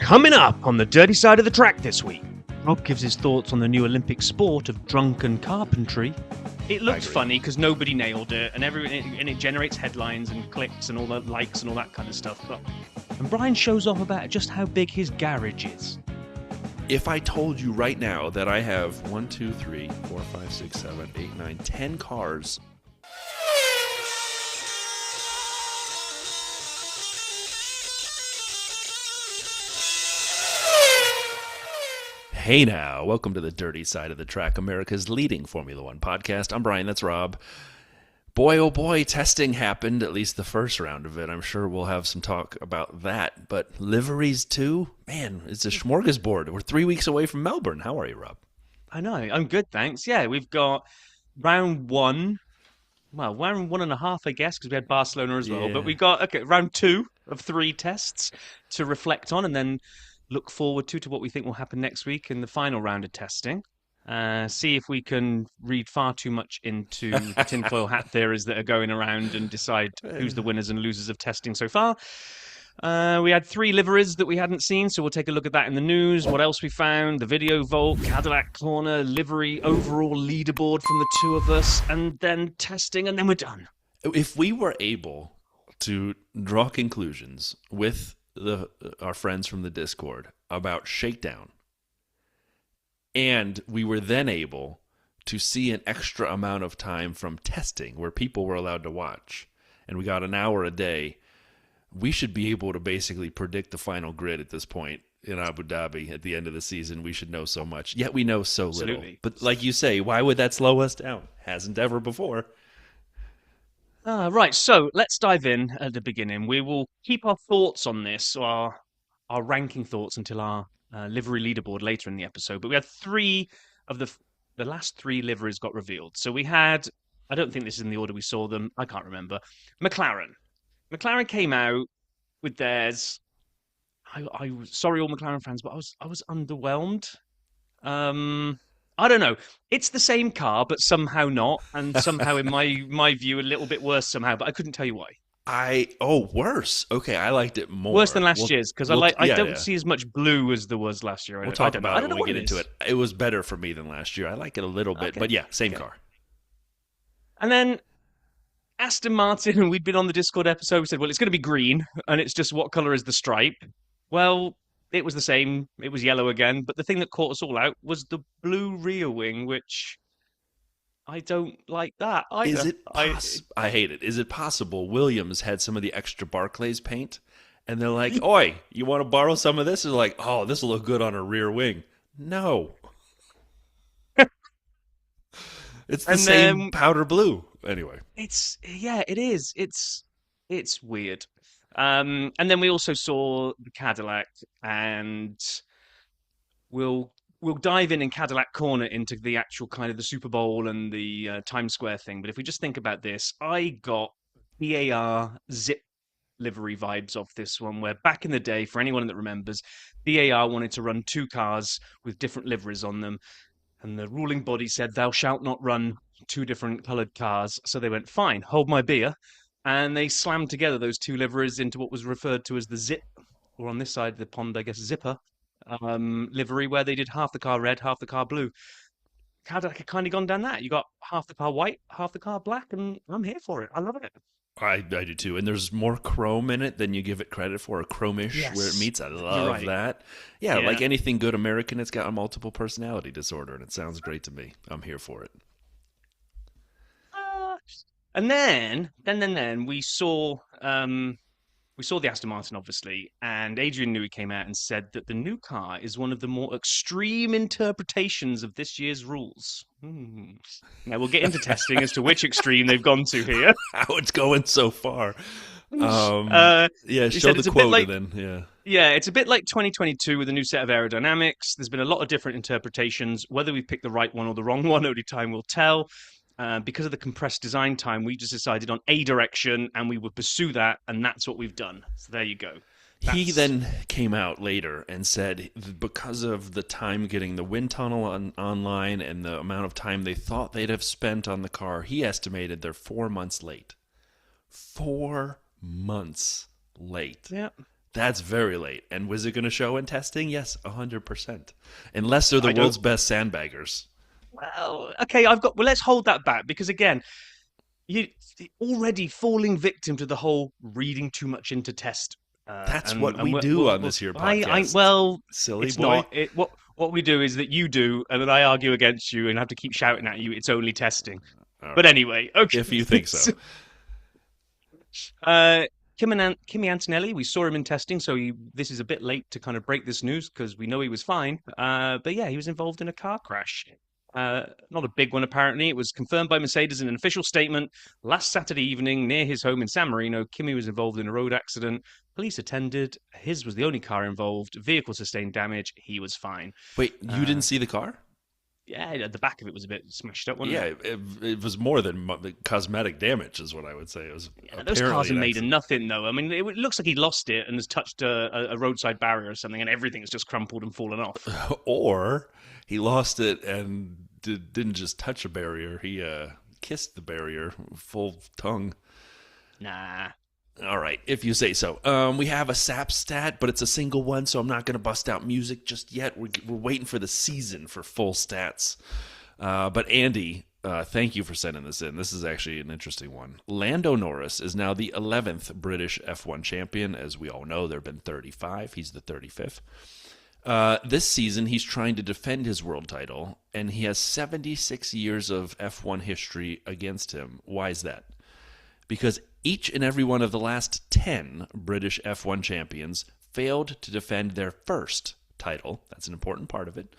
Coming up on the dirty side of the track this week, Rob gives his thoughts on the new Olympic sport of drunken carpentry. It looks funny because nobody nailed it, and it generates headlines and clicks and all the likes and all that kind of stuff. And Brian shows off about just how big his garage is. If I told you right now that I have 1, 2, 3, 4, 5, 6, 7, 8, 9, 10 cars. Hey now, welcome to the dirty side of the track, America's leading Formula One podcast. I'm Brian, that's Rob. Boy, oh boy, testing happened, at least the first round of it. I'm sure we'll have some talk about that. But liveries too? Man, it's a smorgasbord. We're 3 weeks away from Melbourne. How are you, Rob? I know, I'm good, thanks. Yeah, we've got round one. Well, round 1.5, I guess, because we had Barcelona as well. But we got, round 2 of 3 tests to reflect on and then look forward to what we think will happen next week in the final round of testing. See if we can read far too much into the tinfoil hat theories that are going around and decide who's the winners and losers of testing so far. We had 3 liveries that we hadn't seen, so we'll take a look at that in the news. What else we found? The video vault, Cadillac Corner, livery, overall leaderboard from the 2 of us, and then testing, and then we're done. If we were able to draw conclusions with our friends from the Discord about Shakedown, and we were then able to see an extra amount of time from testing where people were allowed to watch, and we got an hour a day, we should be able to basically predict the final grid at this point in Abu Dhabi at the end of the season. We should know so much, yet we know so little. Absolutely. But like you say, why would that slow us down? Hasn't ever before. Right, so let's dive in at the beginning. We will keep our thoughts on this, our ranking thoughts, until our livery leaderboard later in the episode. But we had 3 of the last 3 liveries got revealed. So we had, I don't think this is in the order we saw them, I can't remember, McLaren. McLaren came out with theirs. I sorry, all McLaren fans, but I was underwhelmed. I don't know. It's the same car, but somehow not, and somehow, in my view, a little bit worse somehow. But I couldn't tell you why. Worse. Okay, I liked it more. Worse than last year's, because I don't see as much blue as there was last year. We'll talk about it when we get into it. It was better for me than last year. I like it a little bit, but yeah, same car. And then Aston Martin, we'd been on the Discord episode, we said, well, it's going to be green, and it's just what colour is the stripe? Well, it was the same. It was yellow again. But the thing that caught us all out was the blue rear wing, which I don't like that either. Is it I hate it. Is it possible Williams had some of the extra Barclays paint, and they're like, oi, you want to borrow some of this? And they're like, oh, this will look good on a rear wing. No. It's the same powder blue. Anyway. It is. It's weird. And then we also saw the Cadillac, and we'll dive in Cadillac Corner into the actual kind of the Super Bowl and the Times Square thing. But if we just think about this, I got BAR Zip livery vibes off this one, where back in the day, for anyone that remembers, BAR wanted to run 2 cars with different liveries on them. And the ruling body said, thou shalt not run 2 different coloured cars. So they went, fine, hold my beer. And they slammed together those 2 liveries into what was referred to as the Zip, or on this side of the pond, I guess, Zipper livery, where they did half the car red, half the car blue. Cadillac had kind of gone down that. You got half the car white, half the car black, and I'm here for it. I love it. I do too. And there's more chrome in it than you give it credit for, or chromish, where it meets. I love that. Yeah, like anything good American, it's got a multiple personality disorder, and it sounds great to me. I'm here for it. And then we saw the Aston Martin, obviously, and Adrian Newey came out and said that the new car is one of the more extreme interpretations of this year's rules. Now we'll get into testing as to which extreme they've gone to here. How it's going so far. Show the quote then. Yeah, it's a bit like 2022 with a new set of aerodynamics. There's been a lot of different interpretations. Whether we picked the right one or the wrong one, only time will tell. Because of the compressed design time, we just decided on a direction, and we would pursue that, and that's what we've done. So there you go. He then came out later and said because of the time getting the wind tunnel online and the amount of time they thought they'd have spent on the car, he estimated they're 4 months late. 4 months late. Yeah. That's very late. And was it going to show in testing? Yes, 100%. Unless they're the I don't. world's best sandbaggers. Well, okay, I've got. Well, let's hold that back because again, you already falling victim to the whole reading too much into test. That's And what we do on this here podcast. well, Silly it's boy. not. What we do is that you do, and then I argue against you, and have to keep shouting at you. It's only testing. All But right. anyway, okay. If you think so. uh, Kimi Antonelli, we saw him in testing, so this is a bit late to kind of break this news because we know he was fine. But yeah, he was involved in a car crash. Not a big one, apparently. It was confirmed by Mercedes in an official statement last Saturday evening near his home in San Marino. Kimi was involved in a road accident. Police attended. His was the only car involved. Vehicle sustained damage. He was fine. Wait, you Uh, didn't see the car? yeah, the back of it was a bit smashed up, wasn't Yeah, it? it was more than cosmetic damage, is what I would say. It was Yeah, those cars apparently are an made of accident. nothing, though. I mean, it looks like he lost it and has touched a roadside barrier or something, and everything's just crumpled and fallen off. Or he lost it and didn't just touch a barrier. He kissed the barrier full tongue. Nah. All right, if you say so. We have a SAP stat, but it's a single one, so I'm not going to bust out music just yet. We're waiting for the season for full stats. But Andy, thank you for sending this in. This is actually an interesting one. Lando Norris is now the 11th British F1 champion. As we all know, there have been 35. He's the 35th. This season, he's trying to defend his world title, and he has 76 years of F1 history against him. Why is that? Because each and every one of the last 10 British F1 champions failed to defend their first title. That's an important part of it.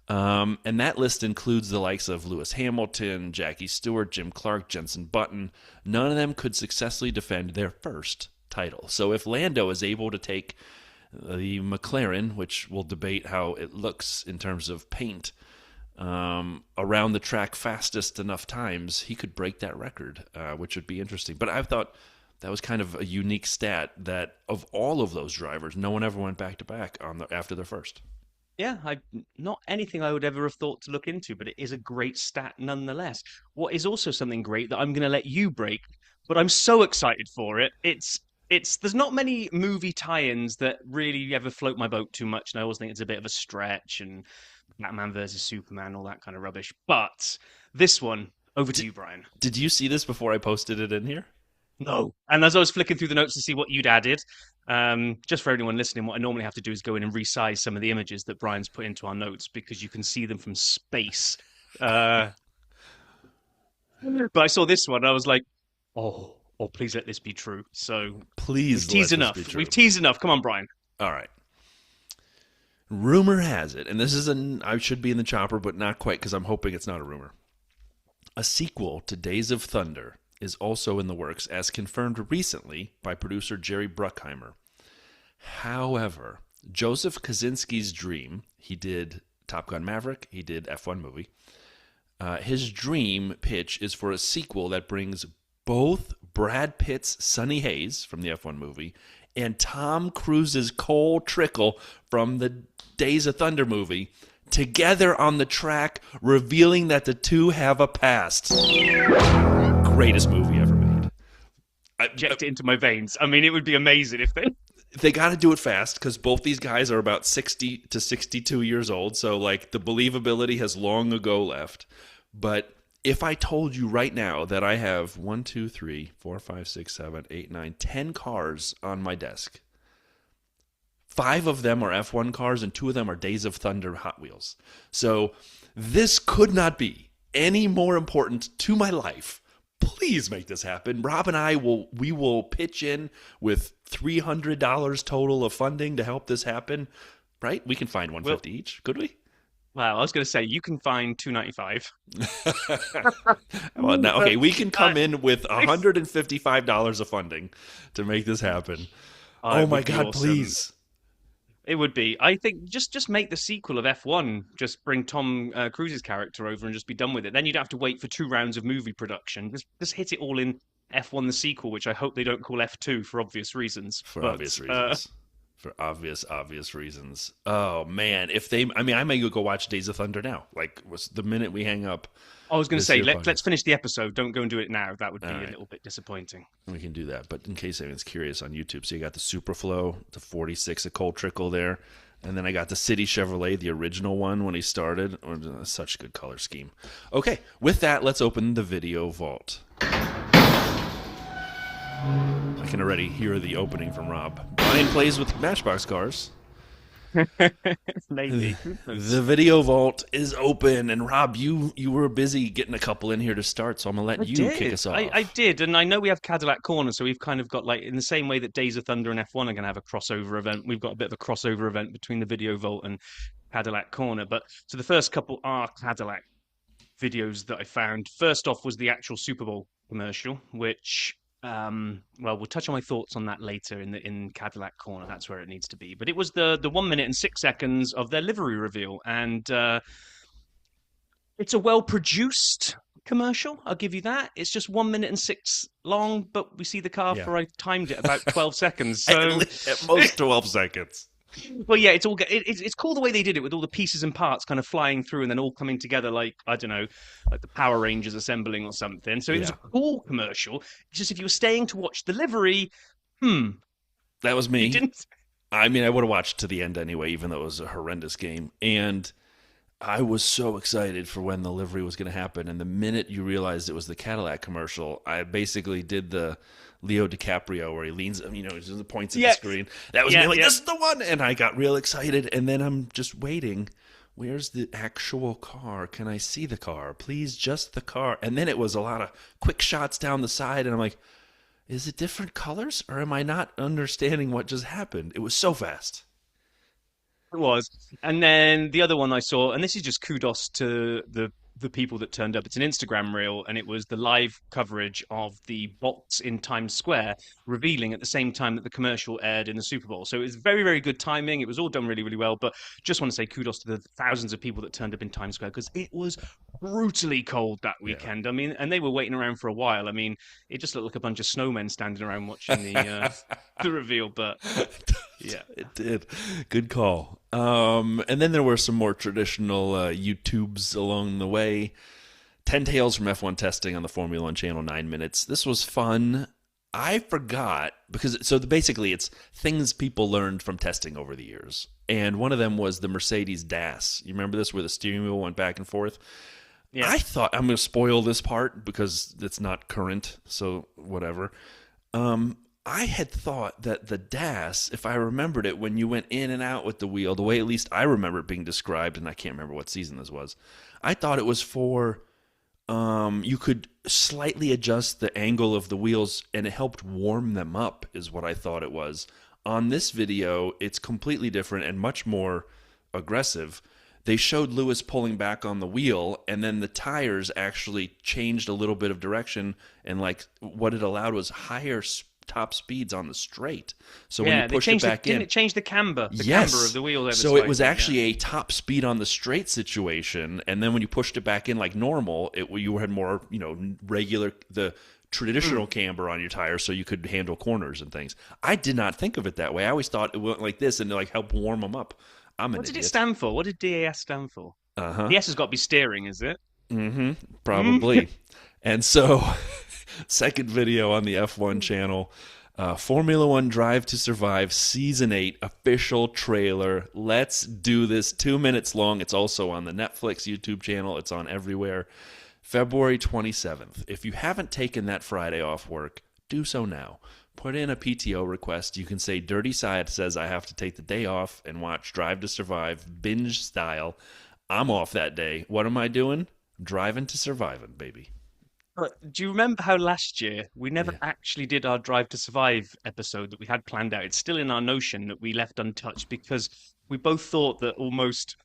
And that list includes the likes of Lewis Hamilton, Jackie Stewart, Jim Clark, Jenson Button. None of them could successfully defend their first title. So if Lando is able to take the McLaren, which we'll debate how it looks in terms of paint, around the track fastest enough times, he could break that record, which would be interesting. But I thought that was kind of a unique stat that of all of those drivers, no one ever went back to back after their first. Yeah, not anything I would ever have thought to look into, but it is a great stat nonetheless. What is also something great that I'm going to let you break, but I'm so excited for it. It's there's not many movie tie-ins that really ever float my boat too much, and I always think it's a bit of a stretch and Batman versus Superman, all that kind of rubbish. But this one, over to Did, you, Brian. did you see this before I posted it in here? No. And as I was flicking through the notes to see what you'd added, just for anyone listening, what I normally have to do is go in and resize some of the images that Brian's put into our notes because you can see them from space. Uh, but I saw this one, I was like, oh, please let this be true. So we've Please let teased this be enough. true. We've teased enough. Come on, Brian. All right. Rumor has it, and this is I should be in the chopper, but not quite because I'm hoping it's not a rumor. A sequel to Days of Thunder is also in the works, as confirmed recently by producer Jerry Bruckheimer. However, Joseph Kosinski's dream, he did Top Gun Maverick, he did F1 movie. His dream pitch is for a sequel that brings both Brad Pitt's Sonny Hayes from the F1 movie and Tom Cruise's Cole Trickle from the Days of Thunder movie together on the track, revealing that the two have a past. Greatest movie ever made. Inject it into my veins. I mean, it would be amazing if They got to do it fast because both these guys are about 60 to 62 years old. So, like, the believability has long ago left. But if I told you right now that I have 1, 2, 3, 4, 5, 6, 7, 8, 9, 10 cars on my desk, 5 of them are F1 cars and 2 of them are Days of Thunder Hot Wheels. So, this could not be any more important to my life. Please make this happen. Rob and I will pitch in with $300 total of funding to help this happen. Right? We can find well, 150 each, could we? well, I was going to say you can find 295. Well, now, okay, we can Uh, come in with $155 of funding to make this happen. Oh it my would be God, awesome. please. It would be. I think just make the sequel of F1. Just bring Tom Cruise's character over and just be done with it. Then you'd have to wait for 2 rounds of movie production. Just hit it all in F1 the sequel, which I hope they don't call F2 for obvious reasons. For But obvious reasons. for obvious reasons. Oh man, if they, I mean, I may go watch Days of Thunder now. Like, was the minute we hang up I was going to this say here let's podcast. finish the episode. Don't go and do it now. That would All be a right, little bit disappointing. we can do that. But in case anyone's curious on YouTube, so you got the Superflow, the 46, a cold trickle there, and then I got the City Chevrolet, the original one when he started. Such good color scheme. Okay, with that, let's open the video vault. I can already hear the opening from Rob. Brian plays with Matchbox cars. Maybe. The video vault is open, and Rob, you were busy getting a couple in here to start, so I'm gonna let you kick us off. I did, and I know we have Cadillac Corner, so we've kind of got like in the same way that Days of Thunder and F1 are going to have a crossover event. We've got a bit of a crossover event between the Video Vault and Cadillac Corner. But so the first couple are Cadillac videos that I found. First off was the actual Super Bowl commercial, which well, we'll touch on my thoughts on that later in Cadillac Corner. That's where it needs to be. But it was the 1 minute and 6 seconds of their livery reveal, and it's a well produced commercial. I'll give you that. It's just 1 minute and six long, but we see the car Yeah. for I timed it about 12 seconds. At, So at most 12 seconds. well, yeah, it's cool the way they did it with all the pieces and parts kind of flying through and then all coming together like I don't know, like the Power Rangers assembling or something. So it was Yeah. a cool commercial. It's just if you were staying to watch the livery, hmm, That was you me. didn't. I mean, I would have watched to the end anyway, even though it was a horrendous game. And I was so excited for when the livery was going to happen. And the minute you realized it was the Cadillac commercial, I basically did the Leo DiCaprio where he leans, he just points at the Yes. screen. That was Yeah, me, like, yeah. this is the one. And I got real excited. And then I'm just waiting. Where's the actual car? Can I see the car? Please, just the car. And then it was a lot of quick shots down the side. And I'm like, is it different colors or am I not understanding what just happened? It was so fast. It was. And then the other one I saw, and this is just kudos to the people that turned up. It's an Instagram reel, and it was the live coverage of the bots in Times Square revealing at the same time that the commercial aired in the Super Bowl. So it was very, very good timing. It was all done really, really well. But just want to say kudos to the thousands of people that turned up in Times Square because it was brutally cold that Yeah. weekend. I mean, and they were waiting around for a while. I mean, it just looked like a bunch of snowmen standing around watching the reveal. But yeah. It did. Good call. And then there were some more traditional YouTubes along the way. 10 Tales from F1 testing on the Formula One channel, 9 minutes. This was fun. I forgot because basically it's things people learned from testing over the years. And one of them was the Mercedes DAS. You remember this where the steering wheel went back and forth? Yeah. I thought I'm going to spoil this part because it's not current, so whatever. I had thought that the DAS, if I remembered it, when you went in and out with the wheel, the way at least I remember it being described, and I can't remember what season this was, I thought it was for you could slightly adjust the angle of the wheels and it helped warm them up, is what I thought it was. On this video, it's completely different and much more aggressive. They showed Lewis pulling back on the wheel, and then the tires actually changed a little bit of direction, and like what it allowed was higher top speeds on the straight. So when Yeah, you they push it changed back didn't in, it change the camber? The yes. camber of the wheel ever So it was slightly, actually yeah. a top speed on the straight situation, and then when you pushed it back in like normal, you had more, regular the traditional camber on your tires, so you could handle corners and things. I did not think of it that way. I always thought it went like this and it like help warm them up. I'm an What did it idiot. stand for? What did DAS stand for? Uh-huh. The S has got to be steering, is it? Mm-hmm. Probably. And so, second video on the F1 channel, Formula One Drive to Survive Season 8 official trailer. Let's do this. 2 minutes long. It's also on the Netflix YouTube channel. It's on everywhere. February 27th. If you haven't taken that Friday off work, do so now. Put in a PTO request. You can say Dirty Side says I have to take the day off and watch Drive to Survive binge style. I'm off that day. What am I doing? Driving to Surviving, baby. But do you remember how last year we never Yeah. actually did our Drive to Survive episode that we had planned out? It's still in our notion that we left untouched because we both thought that almost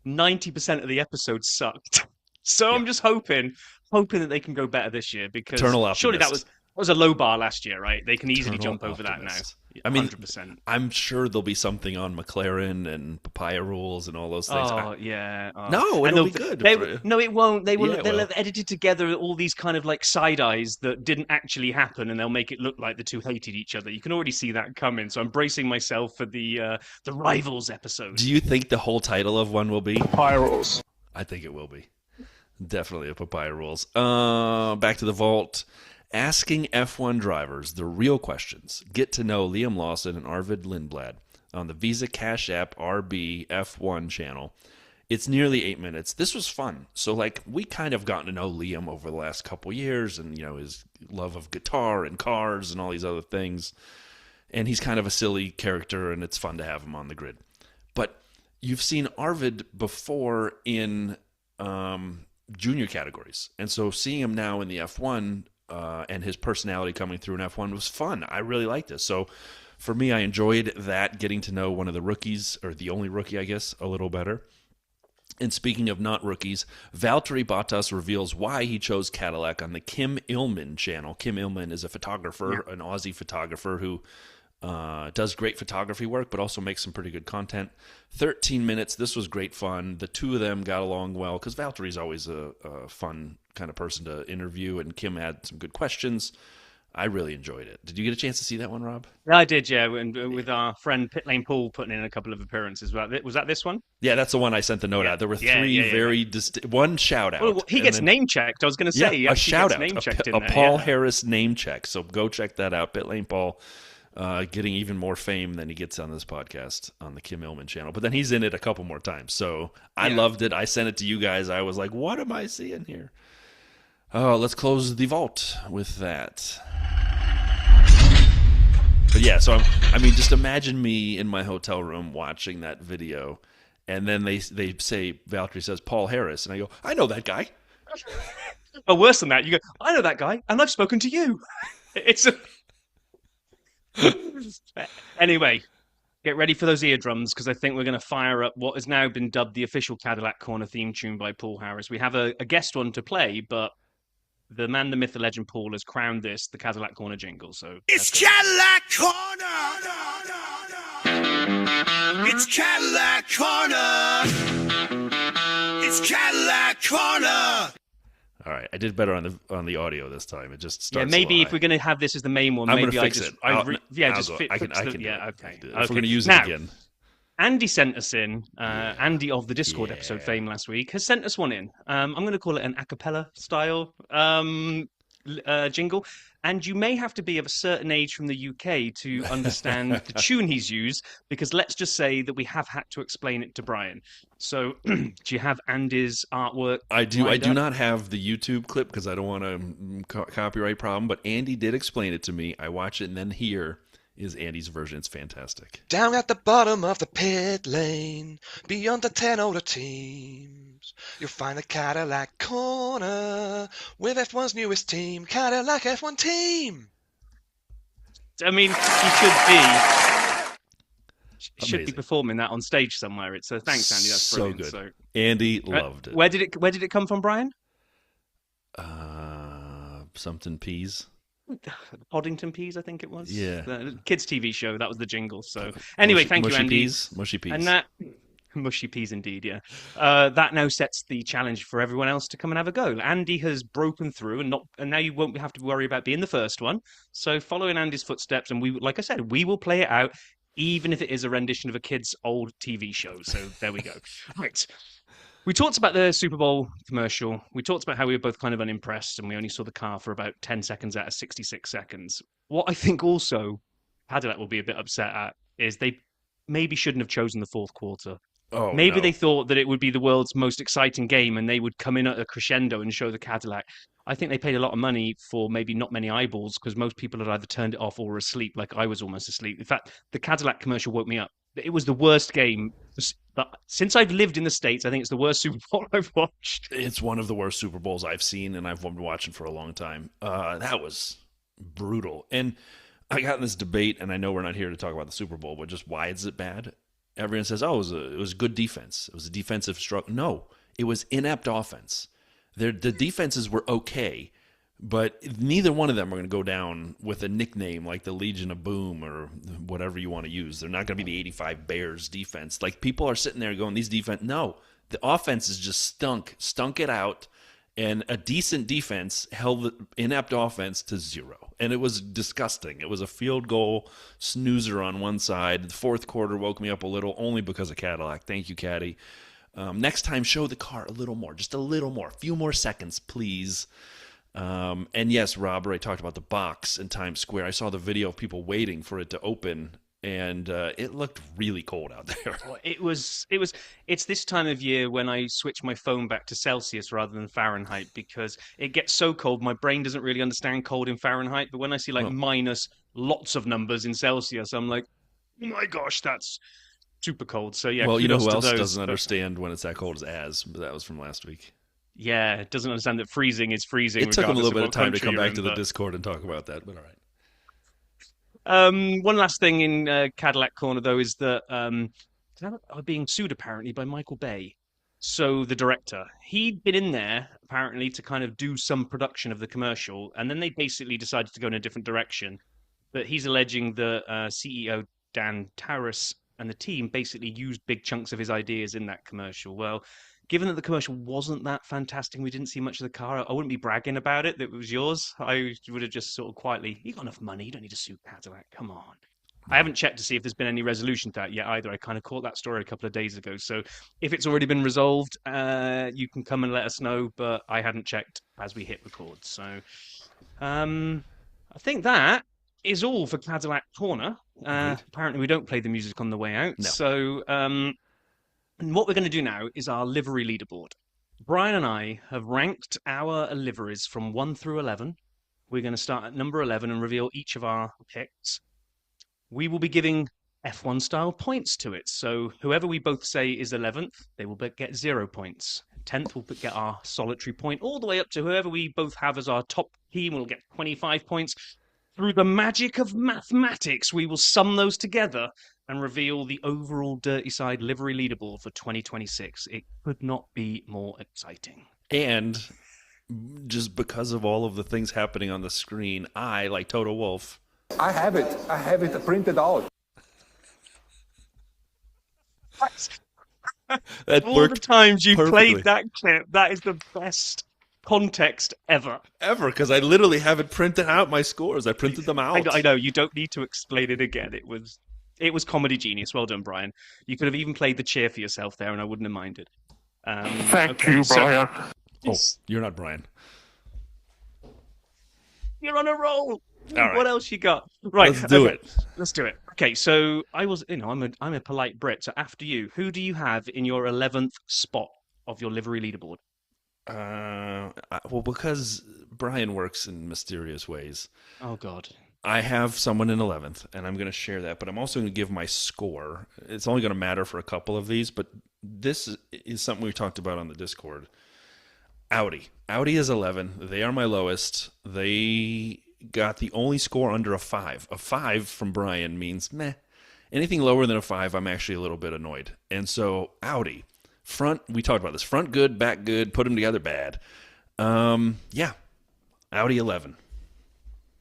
90% of the episodes sucked. So Yeah. I'm just hoping that they can go better this year because Eternal surely that optimist. was a low bar last year, right? They can easily Eternal jump over that now. optimist. I mean, 100%. I'm sure there'll be something on McLaren and papaya rules and all those things. Oh yeah. Oh. No, And it'll be good. no, it won't. Yeah, They'll well, have edited together all these kind of like side eyes that didn't actually happen, and they'll make it look like the two hated each other. You can already see that coming. So I'm bracing myself for the rivals episode. do you think the whole title of one will be Papaya rules. I think it will be. Definitely a papaya rules. Back to the vault. Asking F1 drivers the real questions. Get to know Liam Lawson and Arvid Lindblad on the Visa Cash App RB F1 channel. It's nearly 8 minutes. This was fun. So, like, we kind of gotten to know Liam over the last couple years and, you know, his love of guitar and cars and all these other things. And he's kind of a silly character, and it's fun to have him on the grid. But you've seen Arvid before in junior categories. And so seeing him now in the F1 and his personality coming through in F1 was fun. I really liked this. So for me, I enjoyed that, getting to know one of the rookies, or the only rookie, I guess, a little better. And speaking of not rookies, Valtteri Bottas reveals why he chose Cadillac on the Kim Illman channel. Kim Illman is a photographer, an Aussie photographer who does great photography work, but also makes some pretty good content. 13 minutes. This was great fun. The two of them got along well because Valtteri's always a fun kind of person to interview, and Kim had some good questions. I really enjoyed it. Did you get a chance to see that one, Rob? Yeah, I did, yeah, and with our friend Pit Lane Paul putting in a couple of appearances. Was that this one? Yeah, that's the one I sent the note out. There were three very one shout out. Well, he gets name checked. I was going to say, a shout out, name checked a Paul Harris name check. So go check that out. Pit Lane Paul. Getting even more fame than he gets on this podcast on the Kim Illman channel. But then he's in it a couple more times. So I loved it. I sent it to you guys. I was like, what am I seeing here? Oh, let's close the vault with that. But yeah, so I mean, just imagine me in my hotel room watching that video, and then they say, Valtteri says, Paul Harris, and I go, I know that guy. Oh, worse than that, you go, I know that guy, and I've spoken to you. It's a... Anyway, get ready for those eardrums, because I think we're going to fire up what has now been dubbed the official Cadillac Corner theme tune by Paul Harris. We have a guest one to play, but the man, the myth, the legend, Paul has crowned this the Cadillac Corner jingle. So it's Cadillac Corner. It's Cadillac Corner. It's Cadillac Corner. All right, I did better on the audio this time. It just starts. Yeah, maybe if we're going to have this as the main one, I'm maybe going to fix it. I can. Okay. If we're going to use it again. Andy sent us in. Andy of the Discord episode fame last week has sent us one in. I'm going to call it an a cappella style jingle. And you may have to be of a certain age from the UK to understand the tune he's used, because let's just say that we have had to explain it to Brian. So do you have Andy's artwork? I do. I do not have the YouTube clip because I don't want a copyright problem, but Andy did explain it to me. I watch it, and then here is Andy's version. It's fantastic. Down at the bottom of the pit lane, beyond the 10 older teams, you'll find the Cadillac Corner with F1's newest team, Cadillac F1 Team. I mean, he should be performing that on stage somewhere. It's thanks, Andy. That's brilliant. So good. Andy loved it. Where did it come from, Brian? Something peas. Poddington Peas, I think it was. Yeah. The kids' TV show. That was the jingle. So anyway, thank you, Andy. Mushy peas. And that mushy peas, indeed. Yeah. That now sets the challenge for everyone else to come and have a go. Andy has broken through, and now you won't have to worry about being the first one. So follow in Andy's footsteps, and like I said, we will play it out, even if it is a rendition of a kid's old TV show. So there we go. Right. We talked about the Super Bowl commercial. We talked about how we were both kind of unimpressed, and we only saw the car for about 10 seconds out of 66 seconds. What I think also Cadillac will be a bit upset at is they maybe shouldn't have chosen the fourth quarter. Maybe they thought that it would be the world's most exciting game, and they would come in at a crescendo and show the Cadillac. I think they paid a lot of money for maybe not many eyeballs, because most people had either turned it off or were asleep, like I was almost asleep. In fact, the Cadillac commercial woke me up. It was the worst game. Since I've lived in the States, I think it's the worst Super Bowl I've watched. It's one of the worst Super Bowls I've seen, and I've been watching for a long time. That was brutal. And I got in this debate, and I know we're not here to talk about the Super Bowl, but just why is it bad? Everyone says, oh, it was good defense. It was a defensive struggle. No, it was inept offense. The defenses were okay, But neither one of them are going to go down with a nickname like the Legion of Boom or whatever you want to use. They're not going to be the 85 Bears defense. Like, people are sitting there going, these defense. No, the offense is just stunk it out. And a decent defense held the inept offense to 0. And it was disgusting. It was a field goal snoozer on one side. The fourth quarter woke me up a little, only because of Cadillac. Thank you, Caddy. Next time, show the car a little more. Just a little more. A few more seconds, please. And yes, Rob, I talked about the box in Times Square. I saw the video of people waiting for it to open, and it looked really cold out there. It's this time of year when I switch my phone back to Celsius rather than Fahrenheit, because it gets so cold, my brain doesn't really understand cold in Fahrenheit. But when I see like minus lots of numbers in Celsius, I'm like, oh my gosh, that's super cold. So yeah, well, you know who else those, doesn't understand when it's that cold as but that was from last week. Yeah, it doesn't understand that freezing is freezing. It took him a little bit of time to come back in, to the Discord and talk about that, but all right. One last thing in Cadillac Corner, though, is that are being sued apparently by Michael Bay. So the director, he'd been in there apparently to kind of do some production of the commercial, and then they basically decided to go in a different direction. But he's alleging the CEO Dan Taras and the team basically used big chunks of his ideas in that commercial. Well, given that the commercial wasn't that fantastic, we didn't see much of the car, I wouldn't be bragging about it that it was yours. I would have just sort of quietly, you got enough money, you don't need to sue Cadillac, come on. I haven't checked to see if there's been any resolution to that yet either. I kind of caught that story a couple of days ago. So if it's already been resolved, you can come and let us know, but I hadn't checked as we hit record. So I think that is all for Cadillac Corner. Apparently we don't play the music on the way out. No. So and what we're going to do now is our livery leaderboard. Brian and I have ranked our liveries from 1 through 11. We're going to start at number 11 and reveal each of our picks. We will be giving F1 style points to it. So whoever we both say is 11th, they will get 0 points. 10th will get our solitary point, all the way up to whoever we both have as our top team will get 25 points. Through the magic of mathematics, we will sum those together and reveal the overall Dirty Side livery leaderboard for 2026. It could not be more exciting. And just because of all of the things happening on the screen, I, like Toto Wolff, I have it printed out. that All worked the times you perfectly. played that clip, that is the best context ever. Because I literally have it printed out, my scores. I printed them out. I know, you don't need to explain it again. It was comedy genius. Well done, Brian. You could have even played the cheer for yourself there, and I wouldn't have minded. Thank you, Brian. Oh, you're not Brian. You're on a roll. All right. What else you got? Right, Let's do it. Let's do it. Okay, so I'm a polite Brit. So after you, who do you have in your 11th spot of your livery leaderboard? Well, because Brian works in mysterious ways, Oh God. I have someone in 11th, and I'm going to share that, but I'm also going to give my score. It's only going to matter for a couple of these, but this is something we talked about on the Discord. Audi is 11. They are my lowest. They got the only score under a 5. A 5 from Brian means meh. Anything lower than a 5, I'm actually a little bit annoyed. And so Audi, front, we talked about this. Front good, back good, put them together bad. Yeah, Audi 11.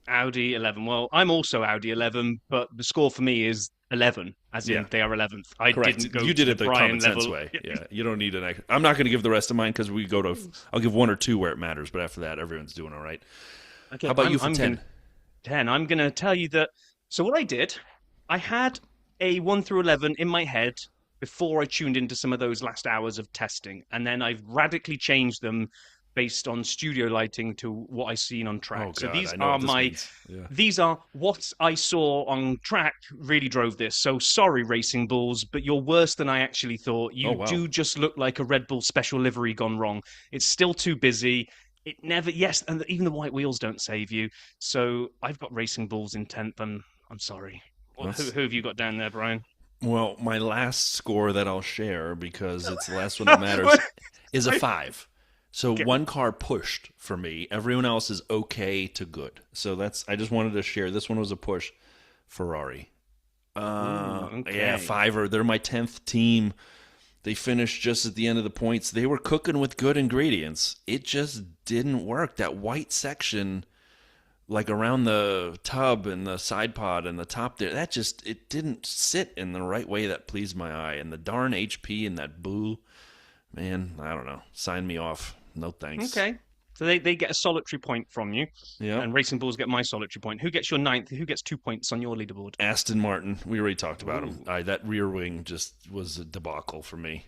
Audi 11. Well, I'm also Audi 11, but the score for me is 11, as in they are 11th. I Correct. didn't go You did to it the Brian common sense level. way. Yeah, you don't need an. I'm not going to give the rest of mine because we go to. I'll give 1 or 2 where it matters, but after that, everyone's doing all right. Okay, How about you for I'm 10? 10. I'm going to tell you that. So what I did, I had a 1 through 11 in my head before I tuned into some of those last hours of testing, and then I've radically changed them based on studio lighting to what I've seen on track. Oh, So God, these I know are what this my means. Yeah. these are what I saw on track really drove this. So sorry, Racing Bulls, but you're worse than I actually thought. You do just look like a Red Bull special livery gone wrong. It's still too busy. It never, yes, and even the white wheels don't save you. So I've got Racing Bulls in 10th. I'm sorry. Who have you got down there, Brian? Well, my last score that I'll share, because it's the last one that matters, is a 5. So one car pushed for me. Everyone else is okay to good. So I just wanted to share. This one was a push. Ferrari. Okay. Yeah, 5. They're my 10th team. They finished just at the end of the points. They were cooking with good ingredients. It just didn't work. That white section, like around the tub and the side pod and the top there, it didn't sit in the right way that pleased my eye. And the darn HP and that boo, man, I don't know. Sign me off. No thanks. Okay. So they get a solitary point from you, Yeah. and Racing Bulls get my solitary point. Who gets your 9th? Who gets 2 points on your leaderboard? Aston Martin. We already talked about him. That rear wing just was a debacle for me.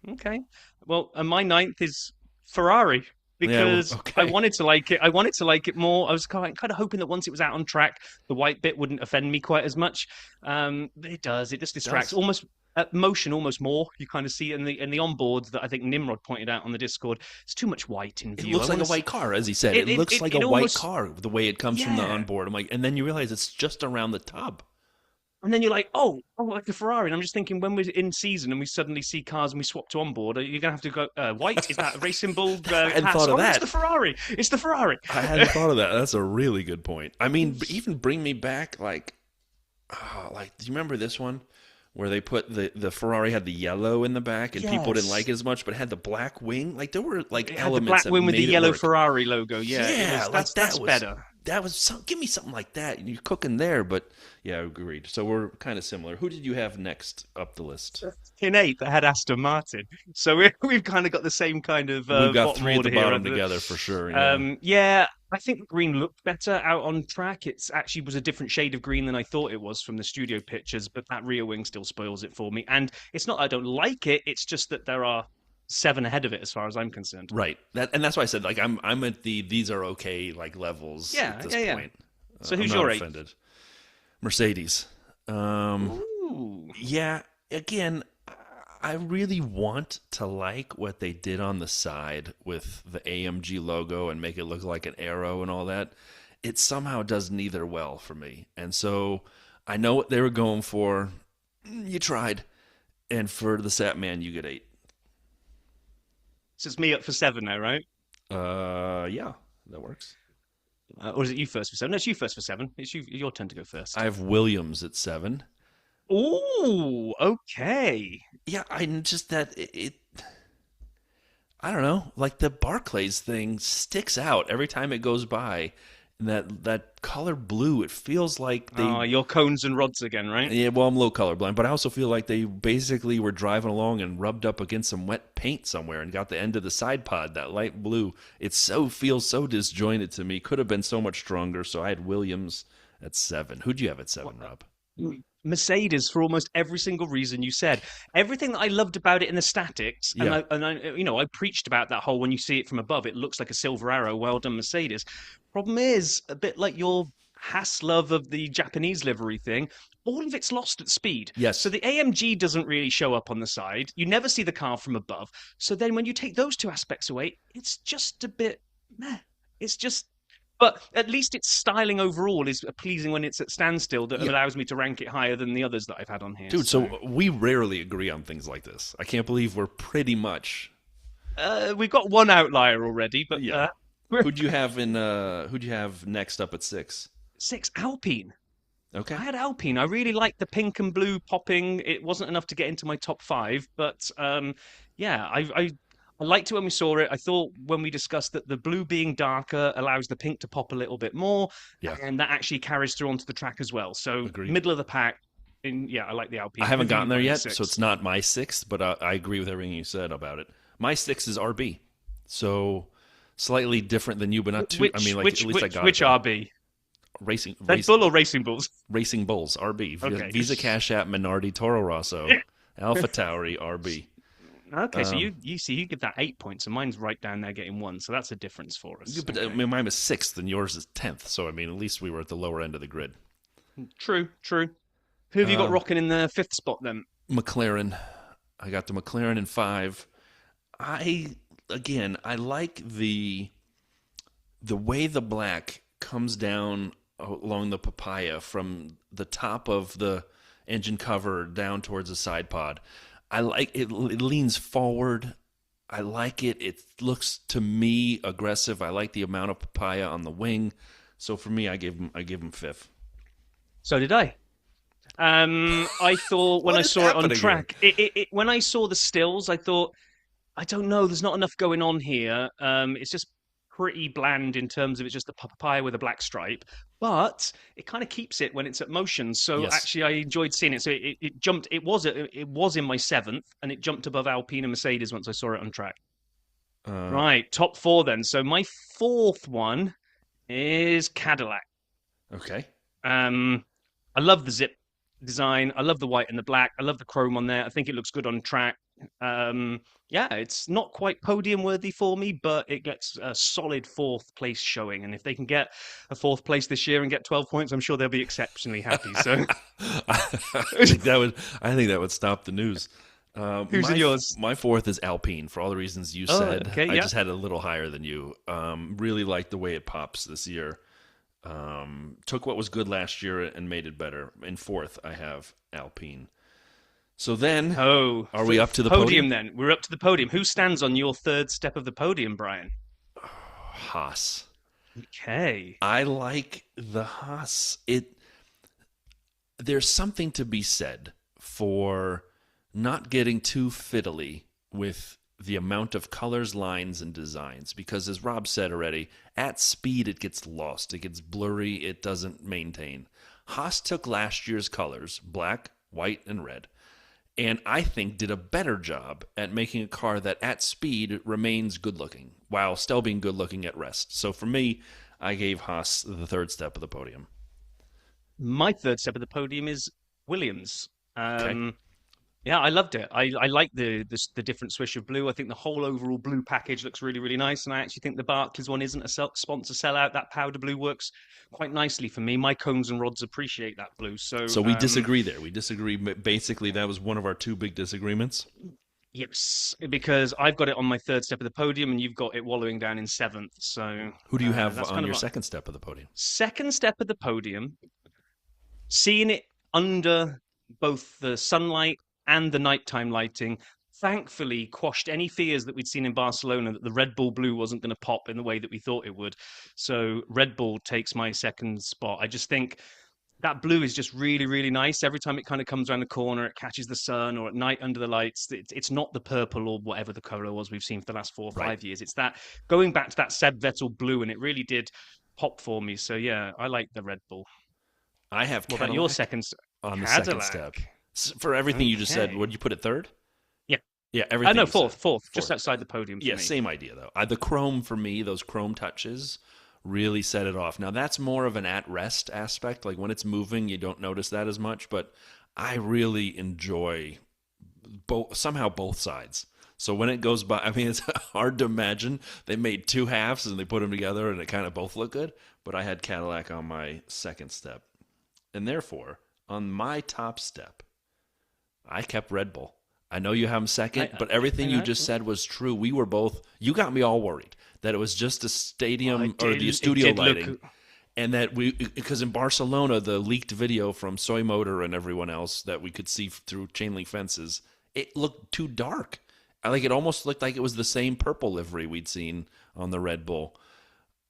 Okay. Well, and my 9th is Ferrari because okay. I wanted to like it. I wanted to like it more. I was kind of hoping that once it was out on track, the white bit wouldn't offend me quite as much. But it does. It just distracts. Almost motion, almost more. You kind of see it in the onboard that I think Nimrod pointed out on the Discord. It's too much white in view. It looks like a white car, as he said. It looks like a white car the way it comes from the onboard. I'm like, and then you realize it's just around the tub. And then you're like, oh, like a Ferrari. And I'm just thinking, when we're in season and we suddenly see cars and we swap to onboard, are you going to have to go, white? Is that a Racing Bull? I hadn't thought of that. It's the Ferrari. It's the Ferrari. I hadn't thought of that. That's a really good point. I mean, even bring me back, do you remember this one? Where they put the Ferrari had the yellow in the back and people didn't like it as much, but it had the black wing. Like there were elements. The black that wing with the made it yellow work. Ferrari logo. Yeah, that's better. That was give me something like that. You're cooking there, but yeah, agreed. So we're kind of similar. Who did you have next up the list? In 8th, I had Aston Martin. So we've kind of got the same kind of. We've got bottom 3 at the order bottom here. together for sure. Yeah. I think the green looked better out on track. It's actually was a different shade of green than I thought it was from the studio pictures, but that rear wing still spoils it for me. And it's not I don't like it, it's just that there are 7 ahead of it as far as I'm concerned. Right. That's why I said I'm at these are okay levels at this point. So who's I'm your not 8th? offended. Mercedes. Ooh. Yeah, again, I really want to like what they did on the side with the AMG logo and make it look like an arrow and all that. It somehow does neither well for me. And so I know what they were going for. You tried. And for the Satman, you get 8. So it's me up for 7 now, right? Yeah, that works. Or is it you first for 7? No, it's you first for 7. It's your turn to go first. I have Williams at 7. Ooh, okay. Yeah, I'm just that it I don't know, like the Barclays thing sticks out every time it goes by. And that color blue, it feels like they... Oh, your cones and rods again, right? Yeah, well, I'm a little colorblind, but I also feel like they basically were driving along and rubbed up against some wet paint somewhere and got the end of the side pod, that light blue. It feels so disjointed to me. Could have been so much stronger, so I had Williams at 7. Who'd you have at 7, Rob? Mercedes for almost every single reason you said. Everything that I loved about it in the statics, and I preached about that whole when you see it from above, it looks like a silver arrow. Well done, Mercedes. Problem is, a bit like your Haas love of the Japanese livery thing, all of it's lost at speed. Yes. So the AMG doesn't really show up on the side. You never see the car from above. So then when you take those 2 aspects away, it's just a bit meh. It's just... But at least its styling overall is pleasing when it's at standstill that allows me to rank it higher than the others that I've had on here. Dude, so we rarely agree on things like this. I can't believe we're pretty much... we've got one outlier already, but... Yeah. Who'd you have next up at 6? 6, Alpine. Okay. I had Alpine. I really liked the pink and blue popping. It wasn't enough to get into my top 5, but I liked it when we saw it. I thought when we discussed that the blue being darker allows the pink to pop a little bit more, and that actually carries through onto the track as well. So Agreed. Middle of the pack. I like the Alpine. I haven't gotten there yet, 6. so it's not my 6th, but I agree with everything you said about it. My 6 is RB, so slightly different than you, but not too. At least I got which it. RB? Red Bull or Racing Bulls? Racing Bulls, RB. Okay. Visa Cash App, Minardi, Toro Rosso, Alpha Tauri, RB. Okay, so you give that 8 points, and mine's right down there getting 1, so that's a difference for us. Yeah, but okay. mine was 6th, and yours is 10th. So at least we were at the lower end of the grid. True. Who have you got rocking in the 5th spot then? McLaren. I got the McLaren in 5. I like the way the black comes down along the papaya from the top of the engine cover down towards the side pod. I like it. It leans forward. I like it. It looks to me aggressive. I like the amount of papaya on the wing. So for me, I give him 5th. So did I. I thought when What I is saw it on happening here? track, when I saw the stills, I thought, I don't know, there's not enough going on here. It's just pretty bland in terms of it's just a papaya with a black stripe, but it kind of keeps it when it's at motion. So Yes. actually, I enjoyed seeing it. So it jumped. It was in my seventh, and it jumped above Alpine and Mercedes once I saw it on track. Uh, Right, top four then. So my fourth one is Cadillac. okay. I love the zip design. I love the white and the black. I love the chrome on there. I think it looks good on track. Yeah, it's not quite podium worthy for me, but it gets a solid fourth place showing. And if they can get a fourth place this year and get 12 points, I'm sure they'll be exceptionally happy. So, I think that would stop the news. who's in yours? My fourth is Alpine for all the reasons you Oh, said. okay, I yeah. just had it a little higher than you. Really like the way it pops this year. Took what was good last year and made it better. In fourth, I have Alpine. So then, Oh, are we up to the podium then? We're up to the podium. Who stands on your third step of the podium, Brian? Haas. Okay. I like the Haas. There's something to be said for not getting too fiddly with the amount of colors, lines, and designs. Because as Rob said already, at speed it gets lost. It gets blurry. It doesn't maintain. Haas took last year's colors, black, white, and red, and I think did a better job at making a car that at speed remains good looking while still being good looking at rest. So for me, I gave Haas the third step of the podium. My third step of the podium is Williams. Okay. Yeah, I loved it. I like the different swish of blue. I think the whole overall blue package looks really, really nice. And I actually think the Barclays one isn't a sponsor sellout. That powder blue works quite nicely for me. My cones and rods appreciate that blue. So, So we disagree there. We disagree. Basically, that was one of our two big disagreements. yes, because I've got it on my third step of the podium and you've got it wallowing down in seventh. So Who do you have that's on kind your of second step of the podium? second step of the podium. Seeing it under both the sunlight and the nighttime lighting thankfully quashed any fears that we'd seen in Barcelona that the Red Bull blue wasn't going to pop in the way that we thought it would. So Red Bull takes my second spot. I just think that blue is just really, really nice. Every time it kind of comes around the corner, it catches the sun, or at night under the lights, it's not the purple or whatever the color was we've seen for the last 4 or 5 years. It's that going back to that Seb Vettel blue, and it really did pop for me. So yeah, I like the Red Bull. I have What Cadillac about your second? on the Cadillac. second step. For everything you just said, Okay. would you put it third? Yeah. Yeah, everything. No, you said. fourth, just outside the podium for Yeah, me. same idea though. The chrome for me, those chrome touches really set it off. Now that's more of an at rest aspect. Like when it's moving, you don't notice that as much. But I really enjoy both sides. So when it goes by, I mean, it's hard to imagine they made two halves and they put them together and it kind of both look good. But I had Cadillac on my second step, and therefore on my top step, I kept Red Bull. I know you have them second, but everything you just said was true. We were both, you got me all worried that it was just a stadium or the studio lighting. And that because in Barcelona, the leaked video from Soy Motor and everyone else that we could see through chain link fences, it looked too dark. Like it almost looked like it was the same purple livery we'd seen on the Red Bull.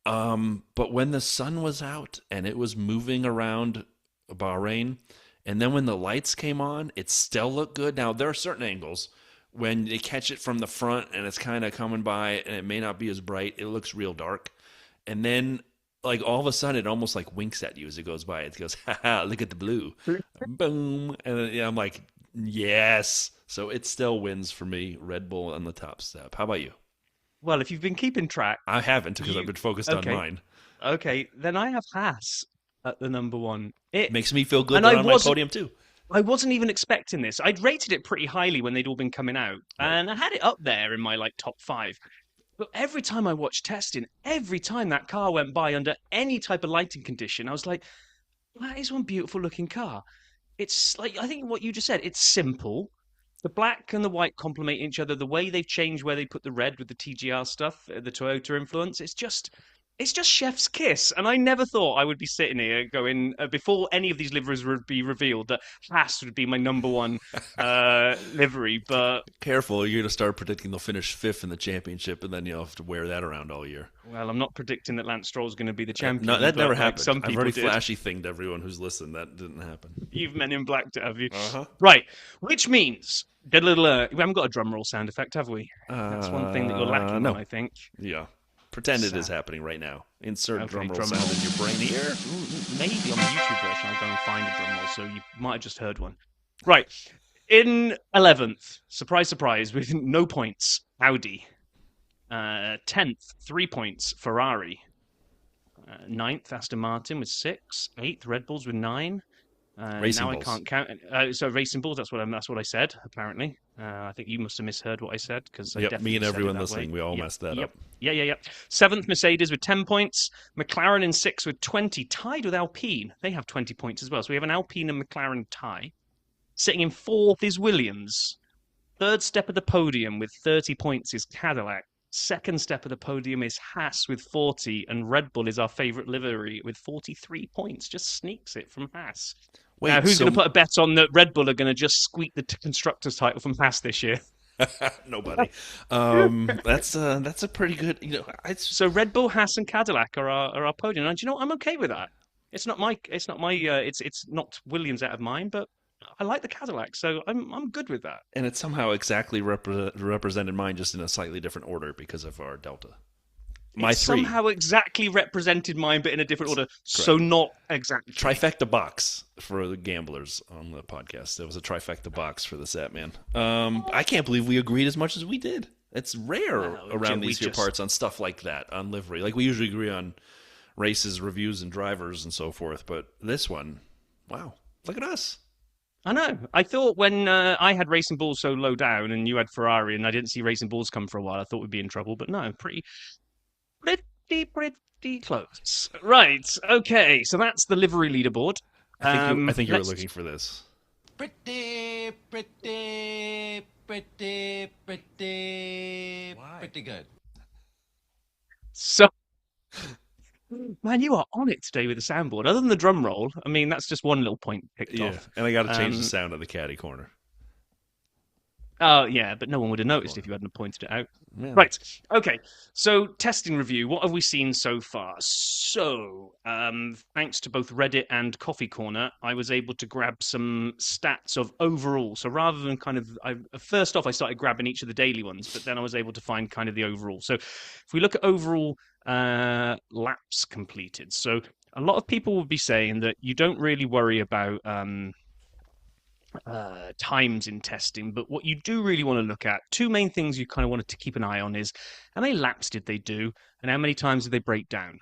But when the sun was out and it was moving around Bahrain, and then when the lights came on, it still looked good. Now, there are certain angles when they catch it from the front and it's kind of coming by and it may not be as bright. It looks real dark. And then, like, all of a sudden, it almost like winks at you as it goes by. It goes, haha, look at the blue. Boom. And then, I'm like, yes. So it still wins for me, Red Bull on the top step. How about you? Well, if you've been keeping track, I haven't because I've been focused on okay. mine. Okay, then I have Haas at the number one. It Makes me feel good and they're on my podium too. I wasn't even expecting this. I'd rated it pretty highly when they'd all been coming out, and I had it up there in my top 5. But every time I watched testing, every time that car went by under any type of lighting condition, I was like, that is one beautiful looking car. It's like, I think what you just said, it's simple. The black and the white complement each other. The way they've changed where they put the red with the TGR stuff, the Toyota influence, it's just It's just chef's kiss, and I never thought I would be sitting here going before any of these liveries would be revealed that Haas would be my number one livery. But Careful, you're going to start predicting they'll finish fifth in the championship, and then you'll have to wear that around all year. well, I'm not predicting that Lance Stroll's going to be the champion. No, that but never like happened. some I've people already did. flashy thinged everyone who's listened. That didn't happen. You've men in black, have you? Uh-huh. Right, which means we haven't got a drum roll sound effect, have we? That's one thing that you're lacking no. on, I think. Yeah. Pretend it is happening right now. Insert Okay, drum roll drum sound roll. in your brain here. Maybe on the YouTube version, I'll go and find a drum roll, so you might have just heard one. Right. In 11th, surprise, surprise, with no points, Audi. 10th, 3 points, Ferrari. 9th, Aston Martin with 6. 8th, Red Bulls with 9. Racing now Bulls. I can't count. So Racing Bulls, that's what I said, apparently. I think you must have misheard what I said, because I Yep, definitely me and said it everyone that listening, way. we all Yep, messed that yep. up. Yeah. 7th, Mercedes with 10 points. McLaren in 6th with 20, tied with Alpine. They have 20 points as well. So we have an Alpine and McLaren tie. Sitting in 4th is Williams. 3rd step of the podium with 30 points is Cadillac. 2nd step of the podium is Haas with 40, and Red Bull is our favourite livery with 43 points. Just sneaks it from Haas. Wait, Now, who's so going to put a bet on that Red Bull are going to just squeak the constructors' title from Haas this year? Nobody. That's a pretty good. So Red Bull, Haas, and Cadillac are our podium. And do you know what? I'm okay with that. It's not not Williams out of mine, but I like the Cadillac, so I'm good with that. And it's somehow exactly represented mine, just in a slightly different order because of our delta. My It's three. somehow exactly represented mine, but in a different order. So not exactly. Trifecta box for the gamblers on the podcast. There was a trifecta box for the Sat Man. I can't believe we agreed as much as we did. It's rare around these here parts on stuff like that, on livery. Like we usually agree on races, reviews, and drivers and so forth. But this one, wow, look at us. I know. I thought when I had Racing Bulls so low down and you had Ferrari and I didn't see Racing Bulls come for a while, I thought we'd be in trouble. But no, pretty close. Right. Okay. So that's the livery leaderboard. I think you were let's- looking for this. Pretty good. So, man, you are on it today with the soundboard. Other than the drum roll, I mean, that's just one little point picked Yeah, off. and I got to change the sound of the caddy corner. Oh, yeah, but no one would have noticed if you hadn't pointed it out. Yeah. Right. Okay. So, testing review. What have we seen so far? So, thanks to both Reddit and Coffee Corner, I was able to grab some stats of overall. So, rather than first off, I started grabbing each of the daily ones, but then I was able to find kind of the overall. So, if we look at overall laps completed, so a lot of people would be saying that you don't really worry about times in testing, but what you do really want to look at, two main things you kind of wanted to keep an eye on is how many laps did they do and how many times did they break down.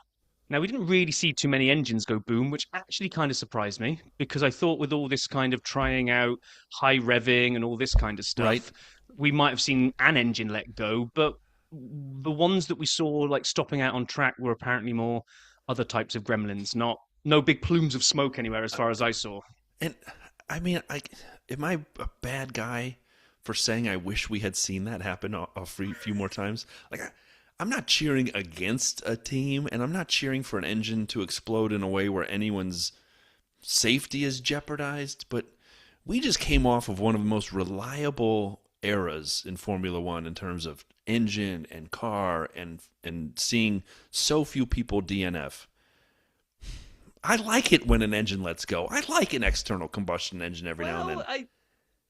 Now, we didn't really see too many engines go boom, which actually kind of surprised me because I thought with all this kind of trying out high revving and all this kind of stuff, Right. we might have seen an engine let go, but the ones that we saw like stopping out on track were apparently more other types of gremlins, no big plumes of smoke anywhere as far as I saw. And I mean, am I a bad guy for saying I wish we had seen that happen a few more times? Like, I'm not cheering against a team, and I'm not cheering for an engine to explode in a way where anyone's safety is jeopardized, but we just came off of one of the most reliable eras in Formula One in terms of engine and car and seeing so few people DNF. I like it when an engine lets go. I like an external combustion engine every now and then. I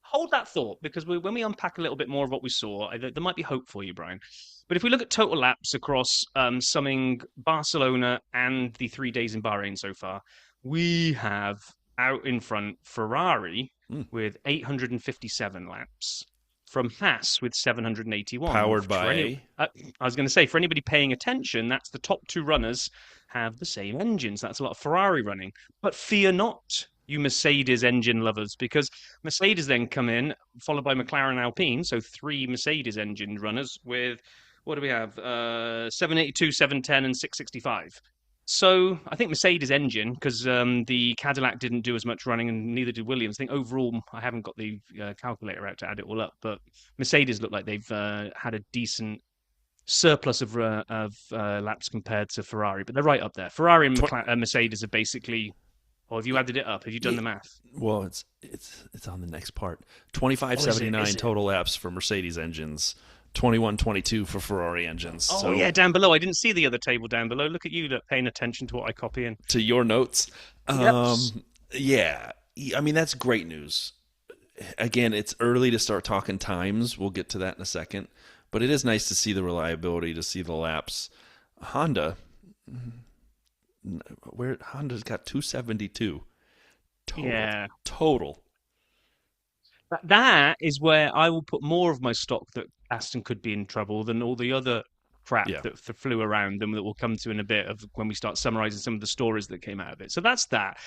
hold that thought because when we unpack a little bit more of what we saw, there might be hope for you, Brian. But if we look at total laps across summing Barcelona and the 3 days in Bahrain so far, we have out in front Ferrari with 857 laps, from Haas with 781. Powered by? I was going to say, for anybody paying attention, that's the top two runners have the same engines. That's a lot of Ferrari running. But fear not, you Mercedes engine lovers, because Mercedes then come in, followed by McLaren and Alpine, so three Mercedes engine runners with, what do we have? 782, 710, and 665. So I think Mercedes engine, because the Cadillac didn't do as much running and neither did Williams. I think overall, I haven't got the calculator out to add it all up, but Mercedes look like they've had a decent surplus of laps compared to Ferrari, but they're right up there. Ferrari and Mercedes are basically. Or have you added it up? Have you done the math? Well, it's on the next part. 2579 total laps for Mercedes engines, 2122 for Ferrari engines. Oh, yeah, down below. I didn't see the other table down below. Look at you paying attention to what I copy in. To your notes. Yep. Yeah, I mean, that's great news. Again, it's early to start talking times. We'll get to that in a second. But it is nice to see the reliability, to see the laps. Honda's got 272 total. Yeah. Total. That is where I will put more of my stock that Aston could be in trouble than all the other crap that flew around them that we'll come to in a bit of when we start summarizing some of the stories that came out of it. So that's that.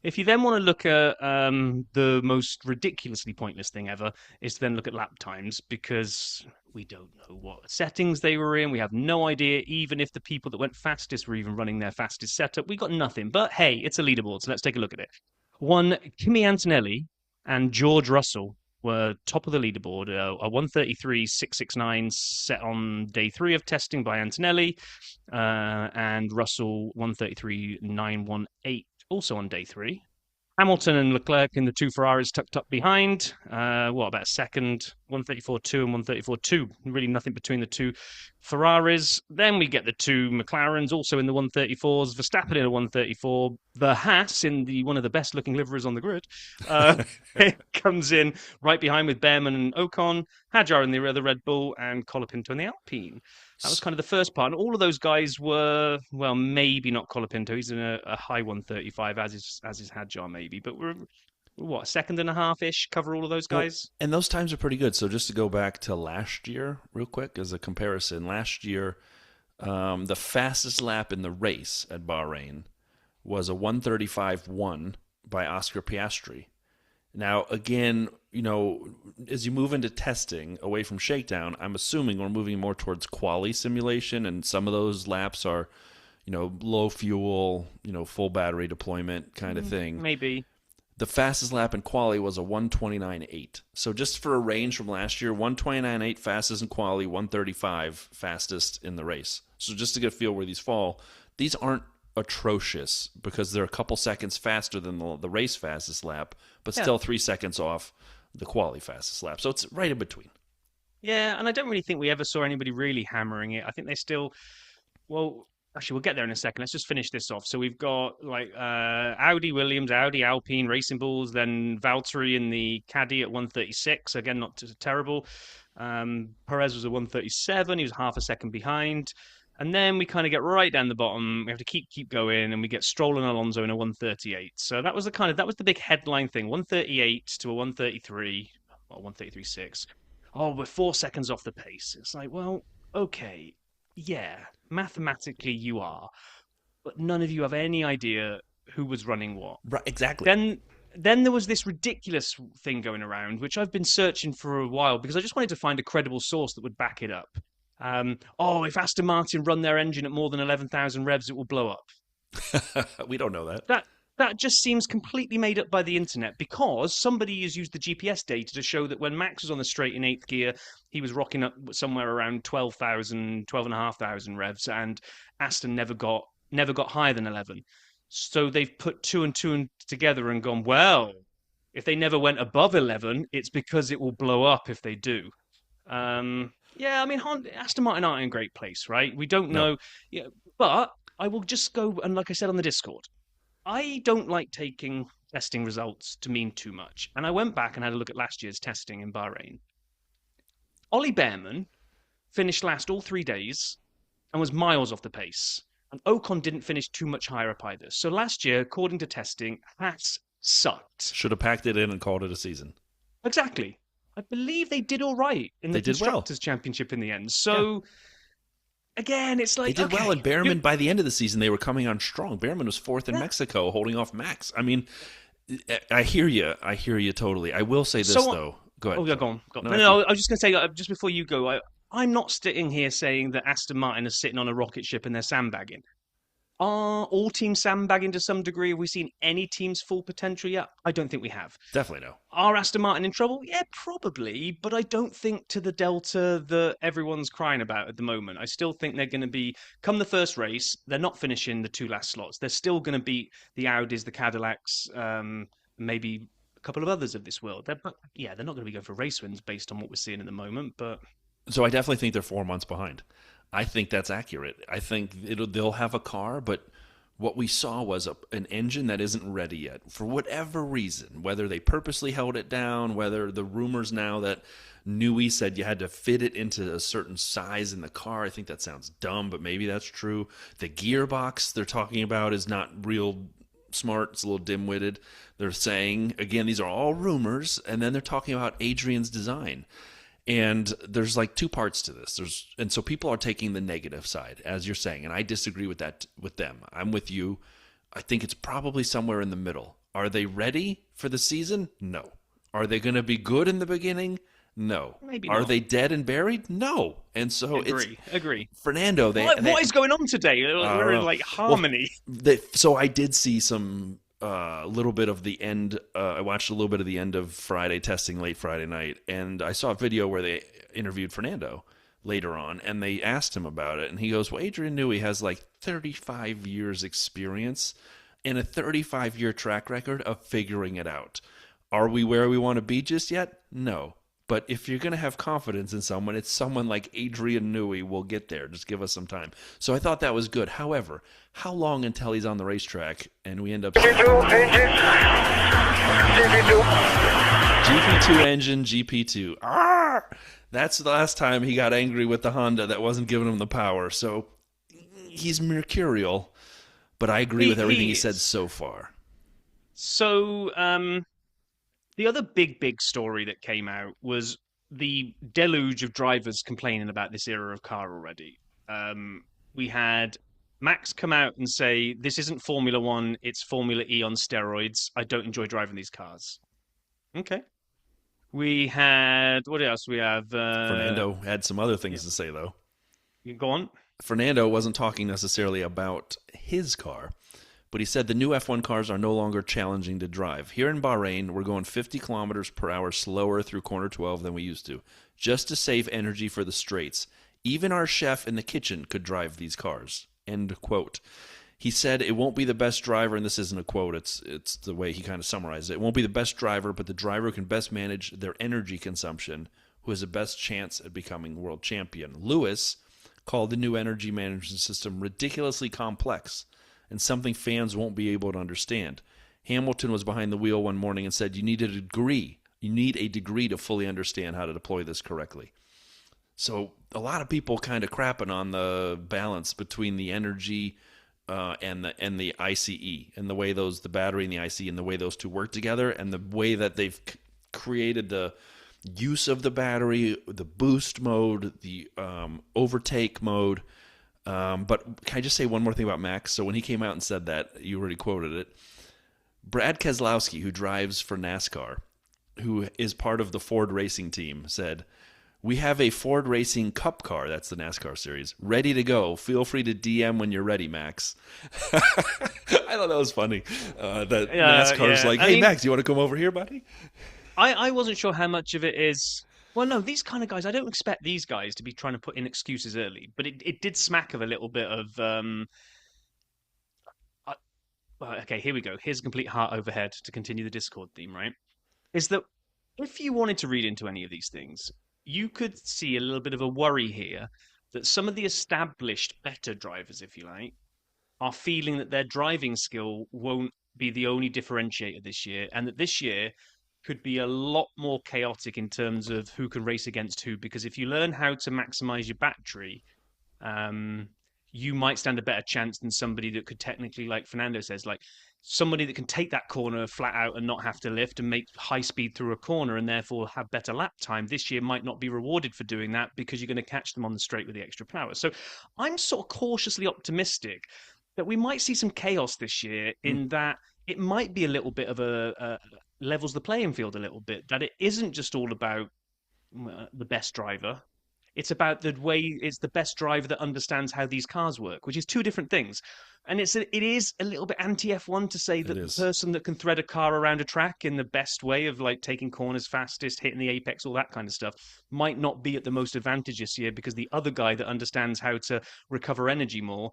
If you then want to look at the most ridiculously pointless thing ever, is to then look at lap times, because we don't know what settings they were in. We have no idea even if the people that went fastest were even running their fastest setup. We got nothing. But hey, it's a leaderboard, so let's take a look at it. Kimi Antonelli and George Russell were top of the leaderboard, a 133.669 set on day 3 of testing by Antonelli, and Russell 133.918 also on day 3. Hamilton and Leclerc in the 2 Ferraris tucked up behind. About a second? 134.2 and 134.2. Really nothing between the 2 Ferraris. Then we get the 2 McLarens also in the 134s. Verstappen in a 134. The Haas in one of the best looking liveries on the grid. It comes in right behind with Behrman and Ocon. Hadjar in the other Red Bull, and Colapinto in the Alpine. That was kind of the first part. And all of those guys were, well, maybe not Colapinto. He's in a high 135, as is Hadjar, maybe. But we're what, second and a half-ish, cover all of those guys? Well, and those times are pretty good. So just to go back to last year real quick as a comparison. Last year, the fastest lap in the race at Bahrain was a 135.1 by Oscar Piastri. Now, again, as you move into testing away from shakedown, I'm assuming we're moving more towards quali simulation, and some of those laps are, low fuel, full battery deployment kind of thing. Maybe. The fastest lap in quali was a 129.8. So just for a range from last year, 129.8 fastest in quali, 135 fastest in the race. So just to get a feel where these fall, these aren't atrocious because they're a couple seconds faster than the race fastest lap, but still 3 seconds off the quali fastest lap. So it's right in between. Yeah, and I don't really think we ever saw anybody really hammering it. I think they still, actually, we'll get there in a second. Let's just finish this off. So we've got Audi Williams, Audi Alpine, Racing Bulls, then Valtteri in the Caddy at 136. Again, not terrible. Perez was at 137. He was half a second behind. And then we kind of get right down the bottom. We have to keep going, and we get Stroll and Alonso in a 138. So that was the big headline thing. 138 to a 133, or 133.6. Oh, we're 4 seconds off the pace. It's like, well, okay, yeah, mathematically you are, but none of you have any idea who was running what. Right, exactly. Then there was this ridiculous thing going around, which I've been searching for a while because I just wanted to find a credible source that would back it up. If Aston Martin run their engine at more than 11,000 revs, it will blow up. We don't know that. That just seems completely made up by the internet because somebody has used the GPS data to show that when Max was on the straight in 8th gear, he was rocking up somewhere around 12,500 revs, and Aston never got higher than 11. So they've put 2 and 2 together and gone, well, if they never went above 11, it's because it will blow up if they do. Yeah, I mean, Aston Martin aren't in a great place, right? We don't know. Yeah, but I will just go, and like I said on the Discord, I don't like taking testing results to mean too much. And I went back and had a look at last year's testing in Bahrain. Ollie Behrman finished last all 3 days and was miles off the pace. And Ocon didn't finish too much higher up either. So last year, according to testing, Haas sucked. Should have packed it in and called it a season. Exactly. I believe they did all right in the Constructors' Championship in the end. So, again, it's like... They did well, and Behrman, by the end of the season, they were coming on strong. Behrman was 4th in Mexico, holding off Max. I mean, I hear you totally. I will say this, though. Go ahead. Oh, yeah, go on. No, I was just going to say, just before you go, I'm not sitting here saying that Aston Martin is sitting on a rocket ship and they're sandbagging. Are all teams sandbagging to some degree? Have we seen any teams' full potential yet? I don't think we have. Definitely no. Are Aston Martin in trouble? Yeah, probably, but I don't think to the delta that everyone's crying about at the moment. I still think they're going to be, come the first race, they're not finishing the two last slots. They're still going to beat the Audis, the Cadillacs, maybe a couple of others of this world. They're not going to be going for race wins based on what we're seeing at the moment, but So I definitely think they're 4 months behind. I think that's accurate. I think they'll have a car, but what we saw was an engine that isn't ready yet for whatever reason. Whether they purposely held it down, whether the rumors now that Newey said you had to fit it into a certain size in the car. I think that sounds dumb, but maybe that's true. The gearbox they're talking about is not real smart. It's a little dim-witted. They're saying, again, these are all rumors, and then they're talking about Adrian's design. And there's like two parts to this. And so people are taking the negative side, as you're saying, and I disagree with that with them. I'm with you. I think it's probably somewhere in the middle. Are they ready for the season? No. Are they going to be good in the beginning? No. maybe Are not. they dead and buried? No. And so Agree. Fernando. What is going on today? We're in like harmony. So I did see some little bit of the end. I watched a little bit of the end of Friday testing late Friday night, and I saw a video where they interviewed Fernando later on, and they asked him about it, and he goes, well, Adrian Newey has like 35 years experience and a 35-year track record of figuring it out. Are we where we want to be just yet? No. But if you're going to have confidence in someone, it's someone like Adrian Newey will get there. Just give us some time. So I thought that was good. However, how long until he's on the racetrack and we end up... GP2 engine, GP2. Arr! That's the last time he got angry with the Honda that wasn't giving him the power. So he's mercurial, but I agree with everything he said so far. So, the other big story that came out was the deluge of drivers complaining about this era of car already. We had Max come out and say, this isn't Formula One, it's Formula E on steroids. I don't enjoy driving these cars. Okay. We had, what else we have? Fernando had some other things to say, though. You go on. Fernando wasn't talking necessarily about his car, but he said the new F1 cars are no longer challenging to drive. Here in Bahrain, we're going 50 kilometers per hour slower through corner 12 than we used to, just to save energy for the straights. Even our chef in the kitchen could drive these cars. End quote. He said it won't be the best driver, and this isn't a quote, it's the way he kind of summarized it. It won't be the best driver, but the driver who can best manage their energy consumption, who has the best chance at becoming world champion. Lewis called the new energy management system ridiculously complex and something fans won't be able to understand. Hamilton was behind the wheel one morning and said, you need a degree. You need a degree to fully understand how to deploy this correctly. So a lot of people kind of crapping on the balance between the energy and the ICE and the way the battery and the ICE and the way those two work together and the way that they've created the use of the battery, the boost mode, the overtake mode. But can I just say one more thing about Max? So when he came out and said that, you already quoted it. Brad Keselowski, who drives for NASCAR, who is part of the Ford racing team, said, we have a Ford Racing Cup car, that's the NASCAR series, ready to go. Feel free to DM when you're ready, Max. I thought that was funny. That NASCAR's like, hey, Max, you want to come over here, buddy? I wasn't sure how much of it is... Well, no, these kind of guys, I don't expect these guys to be trying to put in excuses early, but it did smack of a little bit of... okay, here we go. Here's a complete heart overhead to continue the Discord theme, right? Is that if you wanted to read into any of these things, you could see a little bit of a worry here that some of the established better drivers, if you like, are feeling that their driving skill won't be the only differentiator this year, and that this year could be a lot more chaotic in terms of who can race against who, because if you learn how to maximize your battery, you might stand a better chance than somebody that could technically, like Fernando says, like somebody that can take that corner flat out and not have to lift and make high speed through a corner and therefore have better lap time this year might not be rewarded for doing that because you're going to catch them on the straight with the extra power. So I'm sort of cautiously optimistic that we might see some chaos this year in that it might be a little bit of a levels the playing field a little bit, that it isn't just all about the best driver. It's about the way it's the best driver that understands how these cars work, which is two different things. And it is a little bit anti F1 to say It that the is. person that can thread a car around a track in the best way of like taking corners fastest, hitting the apex, all that kind of stuff, might not be at the most advantage this year because the other guy that understands how to recover energy more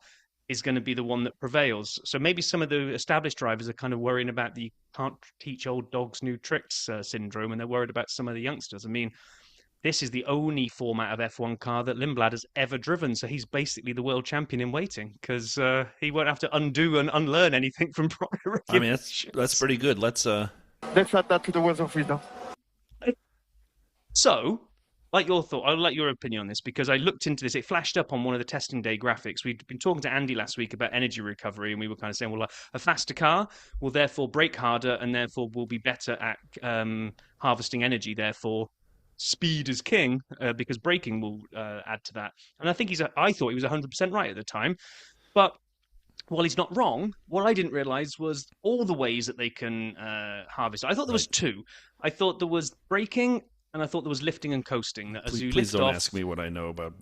is going to be the one that prevails. So maybe some of the established drivers are kind of worrying about the can't teach old dogs new tricks syndrome, and they're worried about some of the youngsters. I mean, this is the only format of F1 car that Lindblad has ever driven, so he's basically the world champion in waiting because he won't have to undo and unlearn anything from prior. I mean, that's pretty good. Let's add that to the words of wisdom. So, like your thought, I'd like your opinion on this because I looked into this. It flashed up on one of the testing day graphics. We'd been talking to Andy last week about energy recovery, and we were kind of saying, well, a faster car will therefore brake harder and therefore will be better at harvesting energy. Therefore, speed is king because braking will add to that. And I think I thought he was 100% right at the time, but while he's not wrong, what I didn't realize was all the ways that they can harvest. I thought there was two. I thought there was braking, and I thought there was lifting and coasting. That as you please lift don't off, ask me what I know about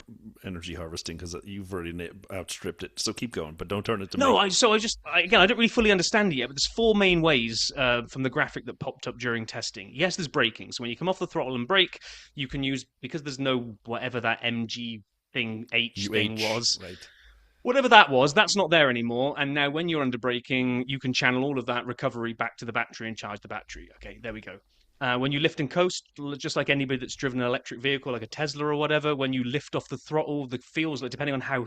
energy harvesting because you've already outstripped it. So keep going, but don't turn it to me. No, I don't really fully understand it yet, but there's four main ways from the graphic that popped up during testing. Yes, there's braking. So when you come off the throttle and brake, you can use, because there's no whatever that MG thing, thing was. Right. Whatever that was, that's not there anymore. And now when you're under braking, you can channel all of that recovery back to the battery and charge the battery. Okay, there we go. When you lift and coast, just like anybody that's driven an electric vehicle, like a Tesla or whatever, when you lift off the throttle, the feels like, depending on how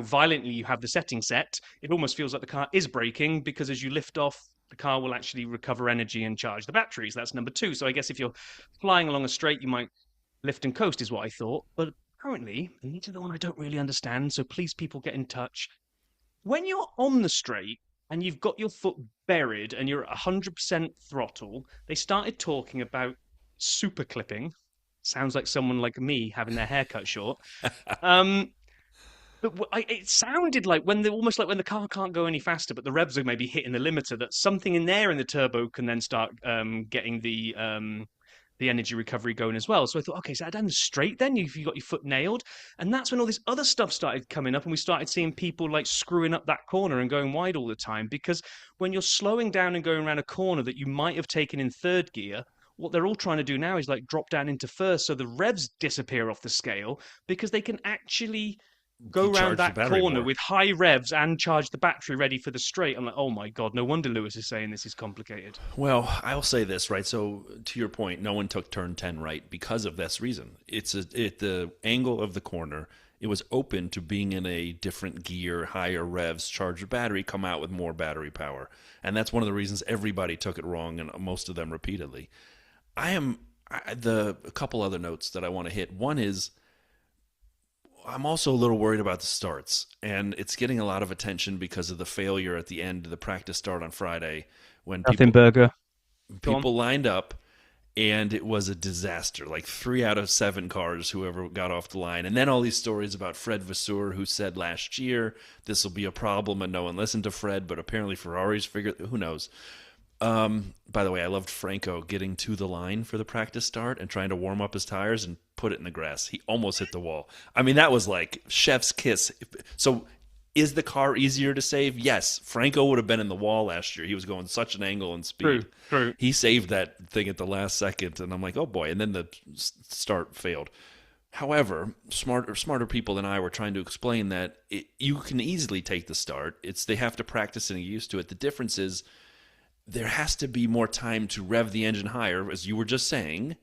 violently you have the setting set, it almost feels like the car is braking because as you lift off, the car will actually recover energy and charge the batteries. That's number two. So I guess if you're flying along a straight, you might lift and coast is what I thought. But apparently, and these are the one I don't really understand, so please people get in touch. When you're on the straight, and you've got your foot buried and you're at 100% throttle, they started talking about super clipping. Sounds like someone like me having their hair cut short. But it sounded like almost like when the car can't go any faster, but the revs are maybe hitting the limiter, that something in there in the turbo can then start getting the energy recovery going as well. So I thought, okay, so down the straight then, you got your foot nailed. And that's when all this other stuff started coming up and we started seeing people like screwing up that corner and going wide all the time. Because when you're slowing down and going around a corner that you might have taken in third gear, what they're all trying to do now is like drop down into first so the revs disappear off the scale because they can actually go around that corner with high revs and charge the battery ready for the straight. I'm like, oh my God, no wonder Lewis is saying this is complicated. Well, I'll say this, right? So to your point, no one took turn 10 right because of this reason. It's the angle of the corner. It was open to being in a different gear, higher revs, charge the battery, come out with more battery power. And that's one of the reasons everybody took it wrong, and most of them repeatedly. A couple other notes that I want to hit. One is, I'm also a little worried about the starts, and it's getting a lot of attention because of the failure at the end of the practice start on Friday when people lined up, and it was a disaster. Like 3 out of 7 cars, whoever got off the line. And then all these stories about Fred Vasseur, who said last year this will be a problem, and no one listened to Fred, but apparently Ferrari's figured, who knows. By the way, I loved Franco getting to the line for the practice start and trying to warm up his tires and put it in the grass. He almost hit the wall. I mean, that was like chef's kiss. So is the car easier to save? Yes. Franco would have been in the wall last year. He was going such an angle and speed. True. He saved that thing at the last second, and I'm like, oh boy. And then the start failed. However, smarter people than I were trying to explain that you can easily take the start. They have to practice and get used to it. The difference is, there has to be more time to rev the engine higher, as you were just saying,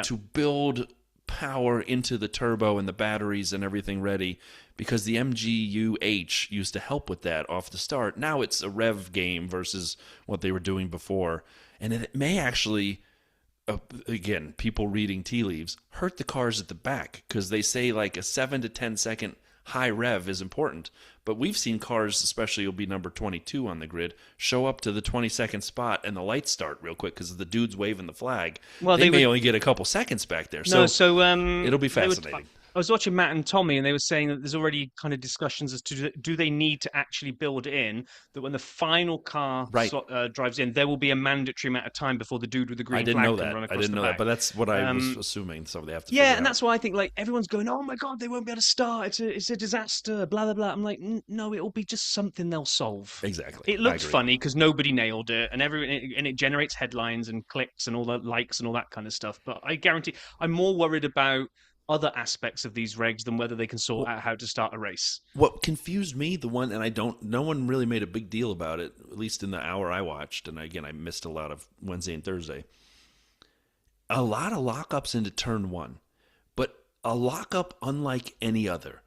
to build power into the turbo and the batteries and everything ready, because the MGU-H used to help with that off the start. Now it's a rev game versus what they were doing before. And it may actually, again, people reading tea leaves, hurt the cars at the back because they say like a 7 to 10 second high rev is important. But we've seen cars, especially you'll be number 22 on the grid, show up to the 22nd spot and the lights start real quick because the dude's waving the flag. Well, they may only get a couple seconds back there. So it'll be fascinating. I was watching Matt and Tommy, and they were saying that there's already kind of discussions as to do they need to actually build in that when the final car Right. drives in, there will be a mandatory amount of time before the dude with the I green didn't flag know can that. run I across didn't the know that, back. but that's what I was Um, assuming. So they have to yeah, figure and out. that's why I think like everyone's going, "Oh my God, they won't be able to start. It's a disaster." Blah blah blah. I'm like, No, it'll be just something they'll solve." Exactly. It I looks agree. funny because nobody nailed it, and it generates headlines and clicks and all the likes and all that kind of stuff. But I guarantee, I'm more worried about other aspects of these regs than whether they can sort Well, out how to start a race. what confused me, no one really made a big deal about it, at least in the hour I watched. And again, I missed a lot of Wednesday and Thursday. A lot of lockups into turn one, but a lockup unlike any other.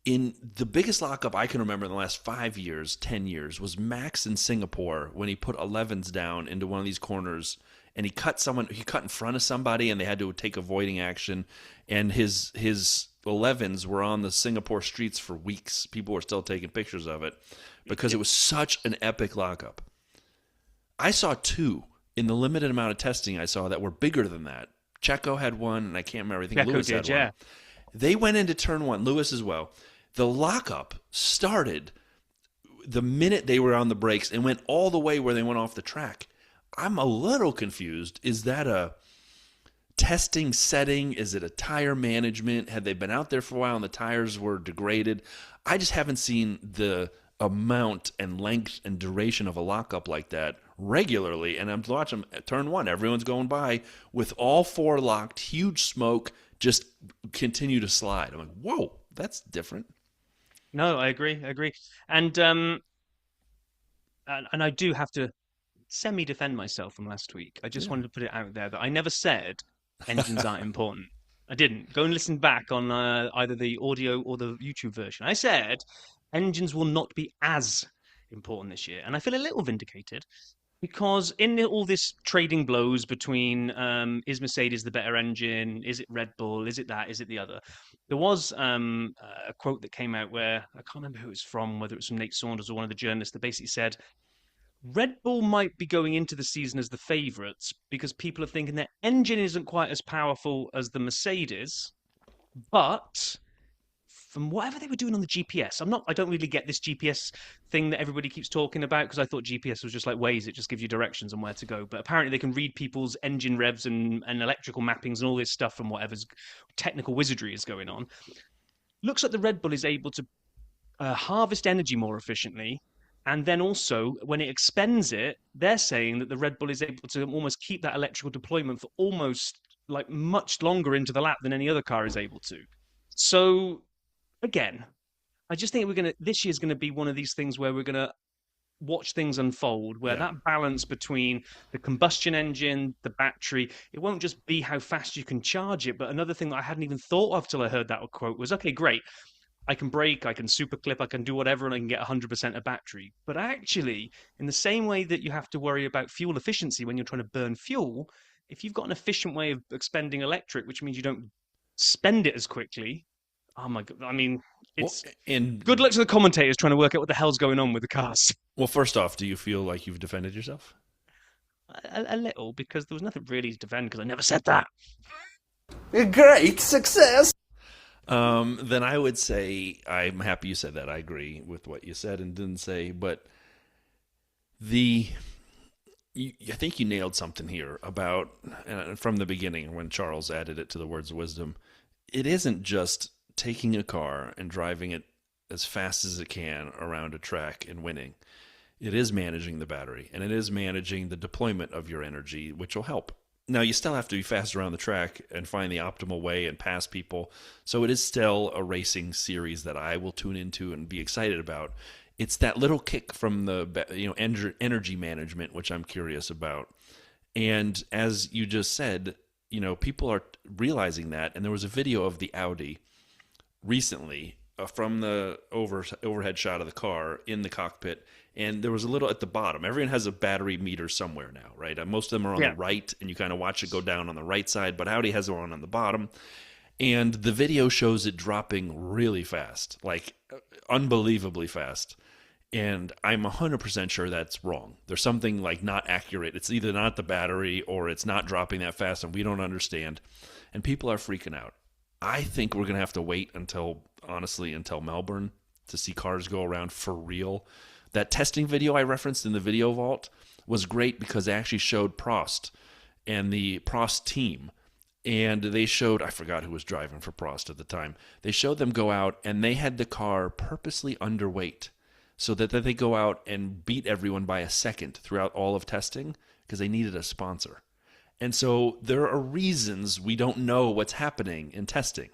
In the biggest lockup I can remember in the last 5 years, 10 years, was Max in Singapore when he put 11s down into one of these corners and he cut in front of somebody and they had to take avoiding action. And his 11s were on the Singapore streets for weeks. People were still taking pictures of it because it was such an epic lockup. I saw two in the limited amount of testing I saw that were bigger than that. Checo had one, and I can't remember. I think Checo Lewis did, had yeah. one. They went into turn one, Lewis as well. The lockup started the minute they were on the brakes and went all the way where they went off the track. I'm a little confused. Is that a testing setting? Is it a tire management? Had they been out there for a while and the tires were degraded? I just haven't seen the amount and length and duration of a lockup like that regularly. And I'm watching turn one. Everyone's going by with all four locked, huge smoke, just continue to slide. I'm like, whoa, that's different. No, I agree. I agree. And and I do have to semi-defend myself from last week. I just Yeah. wanted to put it out there that I never said engines aren't important. I didn't. Go and listen back on either the audio or the YouTube version. I said engines will not be as important this year, and I feel a little vindicated because all this trading blows between is Mercedes the better engine? Is it Red Bull? Is it that? Is it the other? There was a quote that came out where I can't remember who it was from, whether it was from Nate Saunders or one of the journalists, that basically said Red Bull might be going into the season as the favourites because people are thinking their engine isn't quite as powerful as the Mercedes, but from whatever they were doing on the GPS, I don't really get this GPS thing that everybody keeps talking about because I thought GPS was just like Waze, it just gives you directions on where to go. But apparently they can read people's engine revs and electrical mappings and all this stuff from whatever's technical wizardry is going on. Looks like the Red Bull is able to harvest energy more efficiently. And then also, when it expends it, they're saying that the Red Bull is able to almost keep that electrical deployment for almost like much longer into the lap than any other car is able to. So again, I just think this year's gonna be one of these things where we're gonna watch things unfold, where Yeah. that balance between the combustion engine, the battery, it won't just be how fast you can charge it. But another thing that I hadn't even thought of till I heard that quote was, okay, great. I can brake, I can super clip, I can do whatever, and I can get 100% of battery. But actually, in the same way that you have to worry about fuel efficiency when you're trying to burn fuel, if you've got an efficient way of expending electric, which means you don't spend it as quickly, oh my God. I mean, Well, it's and good luck to the commentators trying to work out what the hell's going on with the cars. well, first off, do you feel like you've defended yourself? A little, because there was nothing really to defend, because I never said that. Great success. Then I would say I'm happy you said that. I agree with what you said and didn't say, but I think you nailed something here about from the beginning when Charles added it to the words of wisdom. It isn't just taking a car and driving it as fast as it can around a track and winning. It is managing the battery, and it is managing the deployment of your energy, which will help. Now, you still have to be fast around the track and find the optimal way and pass people. So it is still a racing series that I will tune into and be excited about. It's that little kick from the energy management, which I'm curious about. And as you just said, people are realizing that. And there was a video of the Audi recently from the overhead shot of the car in the cockpit, and there was a little at the bottom. Everyone has a battery meter somewhere now, right? Most of them are on the right, and you kind of watch it go down on the right side, but Audi has one on the bottom. And the video shows it dropping really fast, like unbelievably fast. And I'm 100% sure that's wrong. There's something like not accurate. It's either not the battery or it's not dropping that fast and we don't understand. And people are freaking out. I think we're going to have to wait until Melbourne to see cars go around for real. That testing video I referenced in the video vault was great because they actually showed Prost and the Prost team. And they showed, I forgot who was driving for Prost at the time. They showed them go out and they had the car purposely underweight so that they go out and beat everyone by a second throughout all of testing because they needed a sponsor. And so there are reasons we don't know what's happening in testing.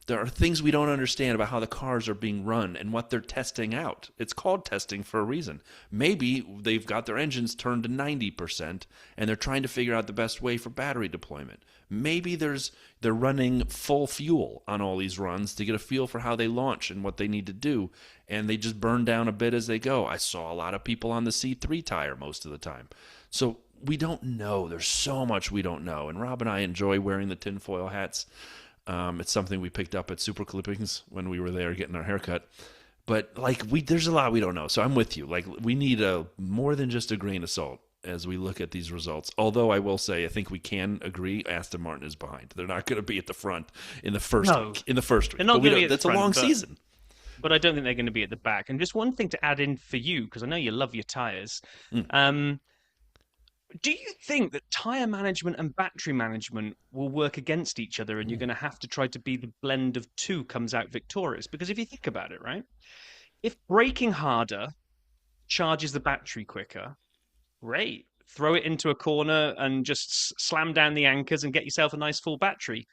There are things we don't understand about how the cars are being run and what they're testing out. It's called testing for a reason. Maybe they've got their engines turned to 90% and they're trying to figure out the best way for battery deployment. Maybe they're running full fuel on all these runs to get a feel for how they launch and what they need to do, and they just burn down a bit as they go. I saw a lot of people on the C3 tire most of the time. So we don't know. There's so much we don't know. And Rob and I enjoy wearing the tinfoil hats. It's something we picked up at Super Clippings when we were there getting our haircut. But there's a lot we don't know. So I'm with you. We need more than just a grain of salt as we look at these results. Although I will say, I think we can agree Aston Martin is behind. They're not going to be at the front in the first week. In the first week, they're not going to be at that's the front, a long season. But I don't think they're going to be at the back. And just one thing to add in for you, because I know you love your tires. Do you think that tyre management and battery management will work against each other and you're going to have to try to be the blend of two comes out victorious? Because if you think about it, right, if braking harder charges the battery quicker, great. Throw it into a corner and just slam down the anchors and get yourself a nice full battery.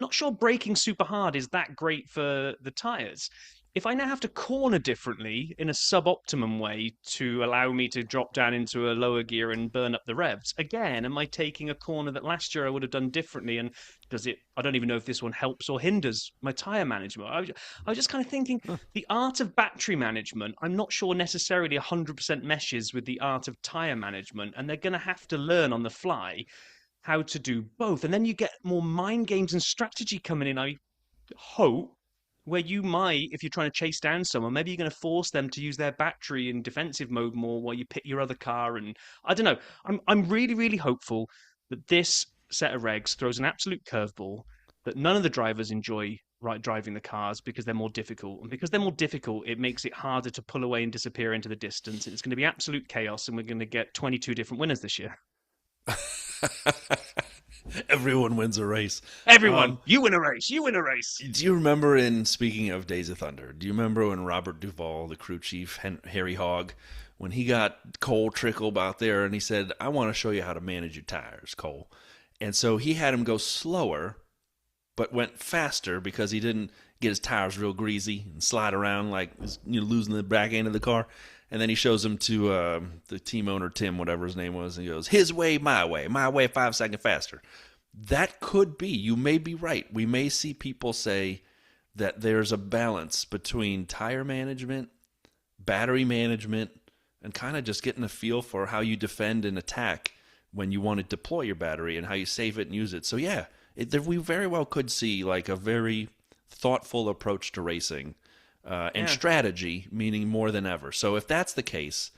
Not sure braking super hard is that great for the tyres. If I now have to corner differently in a suboptimum way to allow me to drop down into a lower gear and burn up the revs, again, am I taking a corner that last year I would have done differently? And I don't even know if this one helps or hinders my tyre management. I was just kind of thinking the art of battery management, I'm not sure necessarily 100% meshes with the art of tyre management. And they're going to have to learn on the fly how to do both. And then you get more mind games and strategy coming in, I hope, where you might, if you're trying to chase down someone, maybe you're going to force them to use their battery in defensive mode more while you pit your other car. And I don't know. I'm really, really hopeful that this set of regs throws an absolute curveball, that none of the drivers enjoy driving the cars because they're more difficult. And because they're more difficult, it makes it harder to pull away and disappear into the distance. It's going to be absolute chaos, and we're going to get 22 different winners this year. Everyone wins a race. Everyone, you win a race. You win a race. Do you remember, speaking of Days of Thunder, do you remember when Robert Duvall, the crew chief, Harry Hogg, when he got Cole Trickle out there and he said, I want to show you how to manage your tires, Cole. And so he had him go slower, but went faster because he didn't get his tires real greasy and slide around like losing the back end of the car. And then he shows him to the team owner, Tim, whatever his name was, and he goes, his way, my way 5 seconds faster. That could be. You may be right. We may see people say that there's a balance between tire management, battery management, and kind of just getting a feel for how you defend and attack when you want to deploy your battery and how you save it and use it. So, yeah, we very well could see like a very thoughtful approach to racing. And strategy, meaning more than ever. So if that's the case,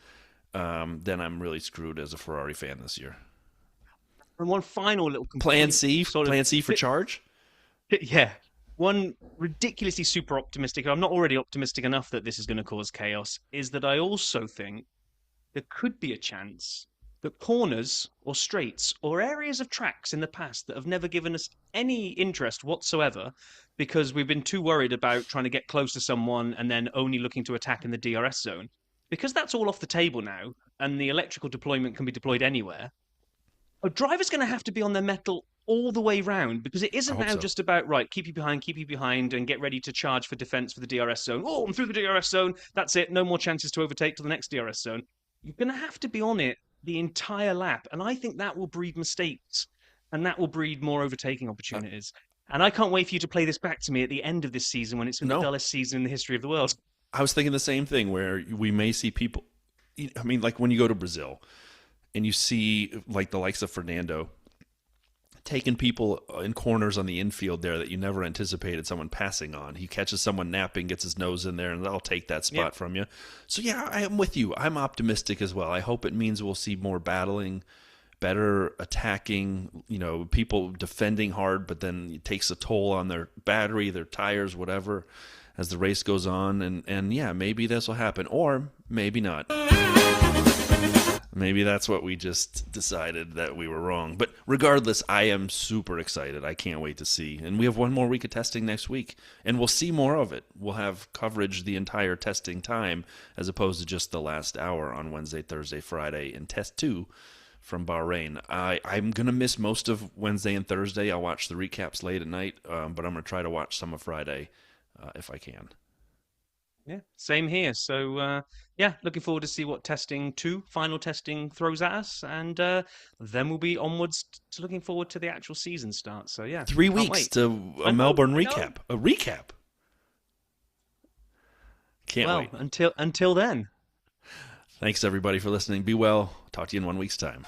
then I'm really screwed as a Ferrari fan this year. And one final little Plan C for charge? Yeah. One ridiculously super optimistic, I'm not already optimistic enough that this is going to cause chaos, is that I also think there could be a chance that corners or straights or areas of tracks in the past that have never given us any interest whatsoever because we've been too worried about trying to get close to someone and then only looking to attack in the DRS zone. Because that's all off the table now and the electrical deployment can be deployed anywhere, a driver's going to have to be on their mettle all the way round because it isn't now just about, right, keep you behind and get ready to charge for defense for the DRS zone. Oh, I'm through the DRS zone. That's it. No more chances to overtake to the next DRS zone. You're going to have to be on it the entire lap. And I think that will breed mistakes and that will breed more overtaking opportunities. And I can't wait for you to play this back to me at the end of this season when it's been the dullest season in the history of the world. I was thinking the same thing where we may see people, I mean, like when you go to Brazil and you see like the likes of Fernando taking people in corners on the infield there that you never anticipated someone passing on. He catches someone napping, gets his nose in there, and they'll take that spot from you. So, yeah, I am with you. I'm optimistic as well. I hope it means we'll see more battling better attacking, people defending hard, but then it takes a toll on their battery, their tires, whatever, as the race goes on. And yeah, maybe this will happen, or maybe not. Maybe that's what we just decided, that we were wrong. But regardless, I am super excited. I can't wait to see. And we have one more week of testing next week, and we'll see more of it. We'll have coverage the entire testing time, as opposed to just the last hour on Wednesday, Thursday, Friday in Test 2 from Bahrain. I'm going to miss most of Wednesday and Thursday. I'll watch the recaps late at night, but I'm going to try to watch some of Friday if I can. Yeah, same here. So, yeah, looking forward to see what final testing throws at us. And then we'll be onwards to looking forward to the actual season start. So, yeah. 3 can't weeks wait. to a I know, Melbourne I know. recap. A recap. Can't wait. Until then. Thanks, everybody, for listening. Be well. Talk to you in 1 week's time.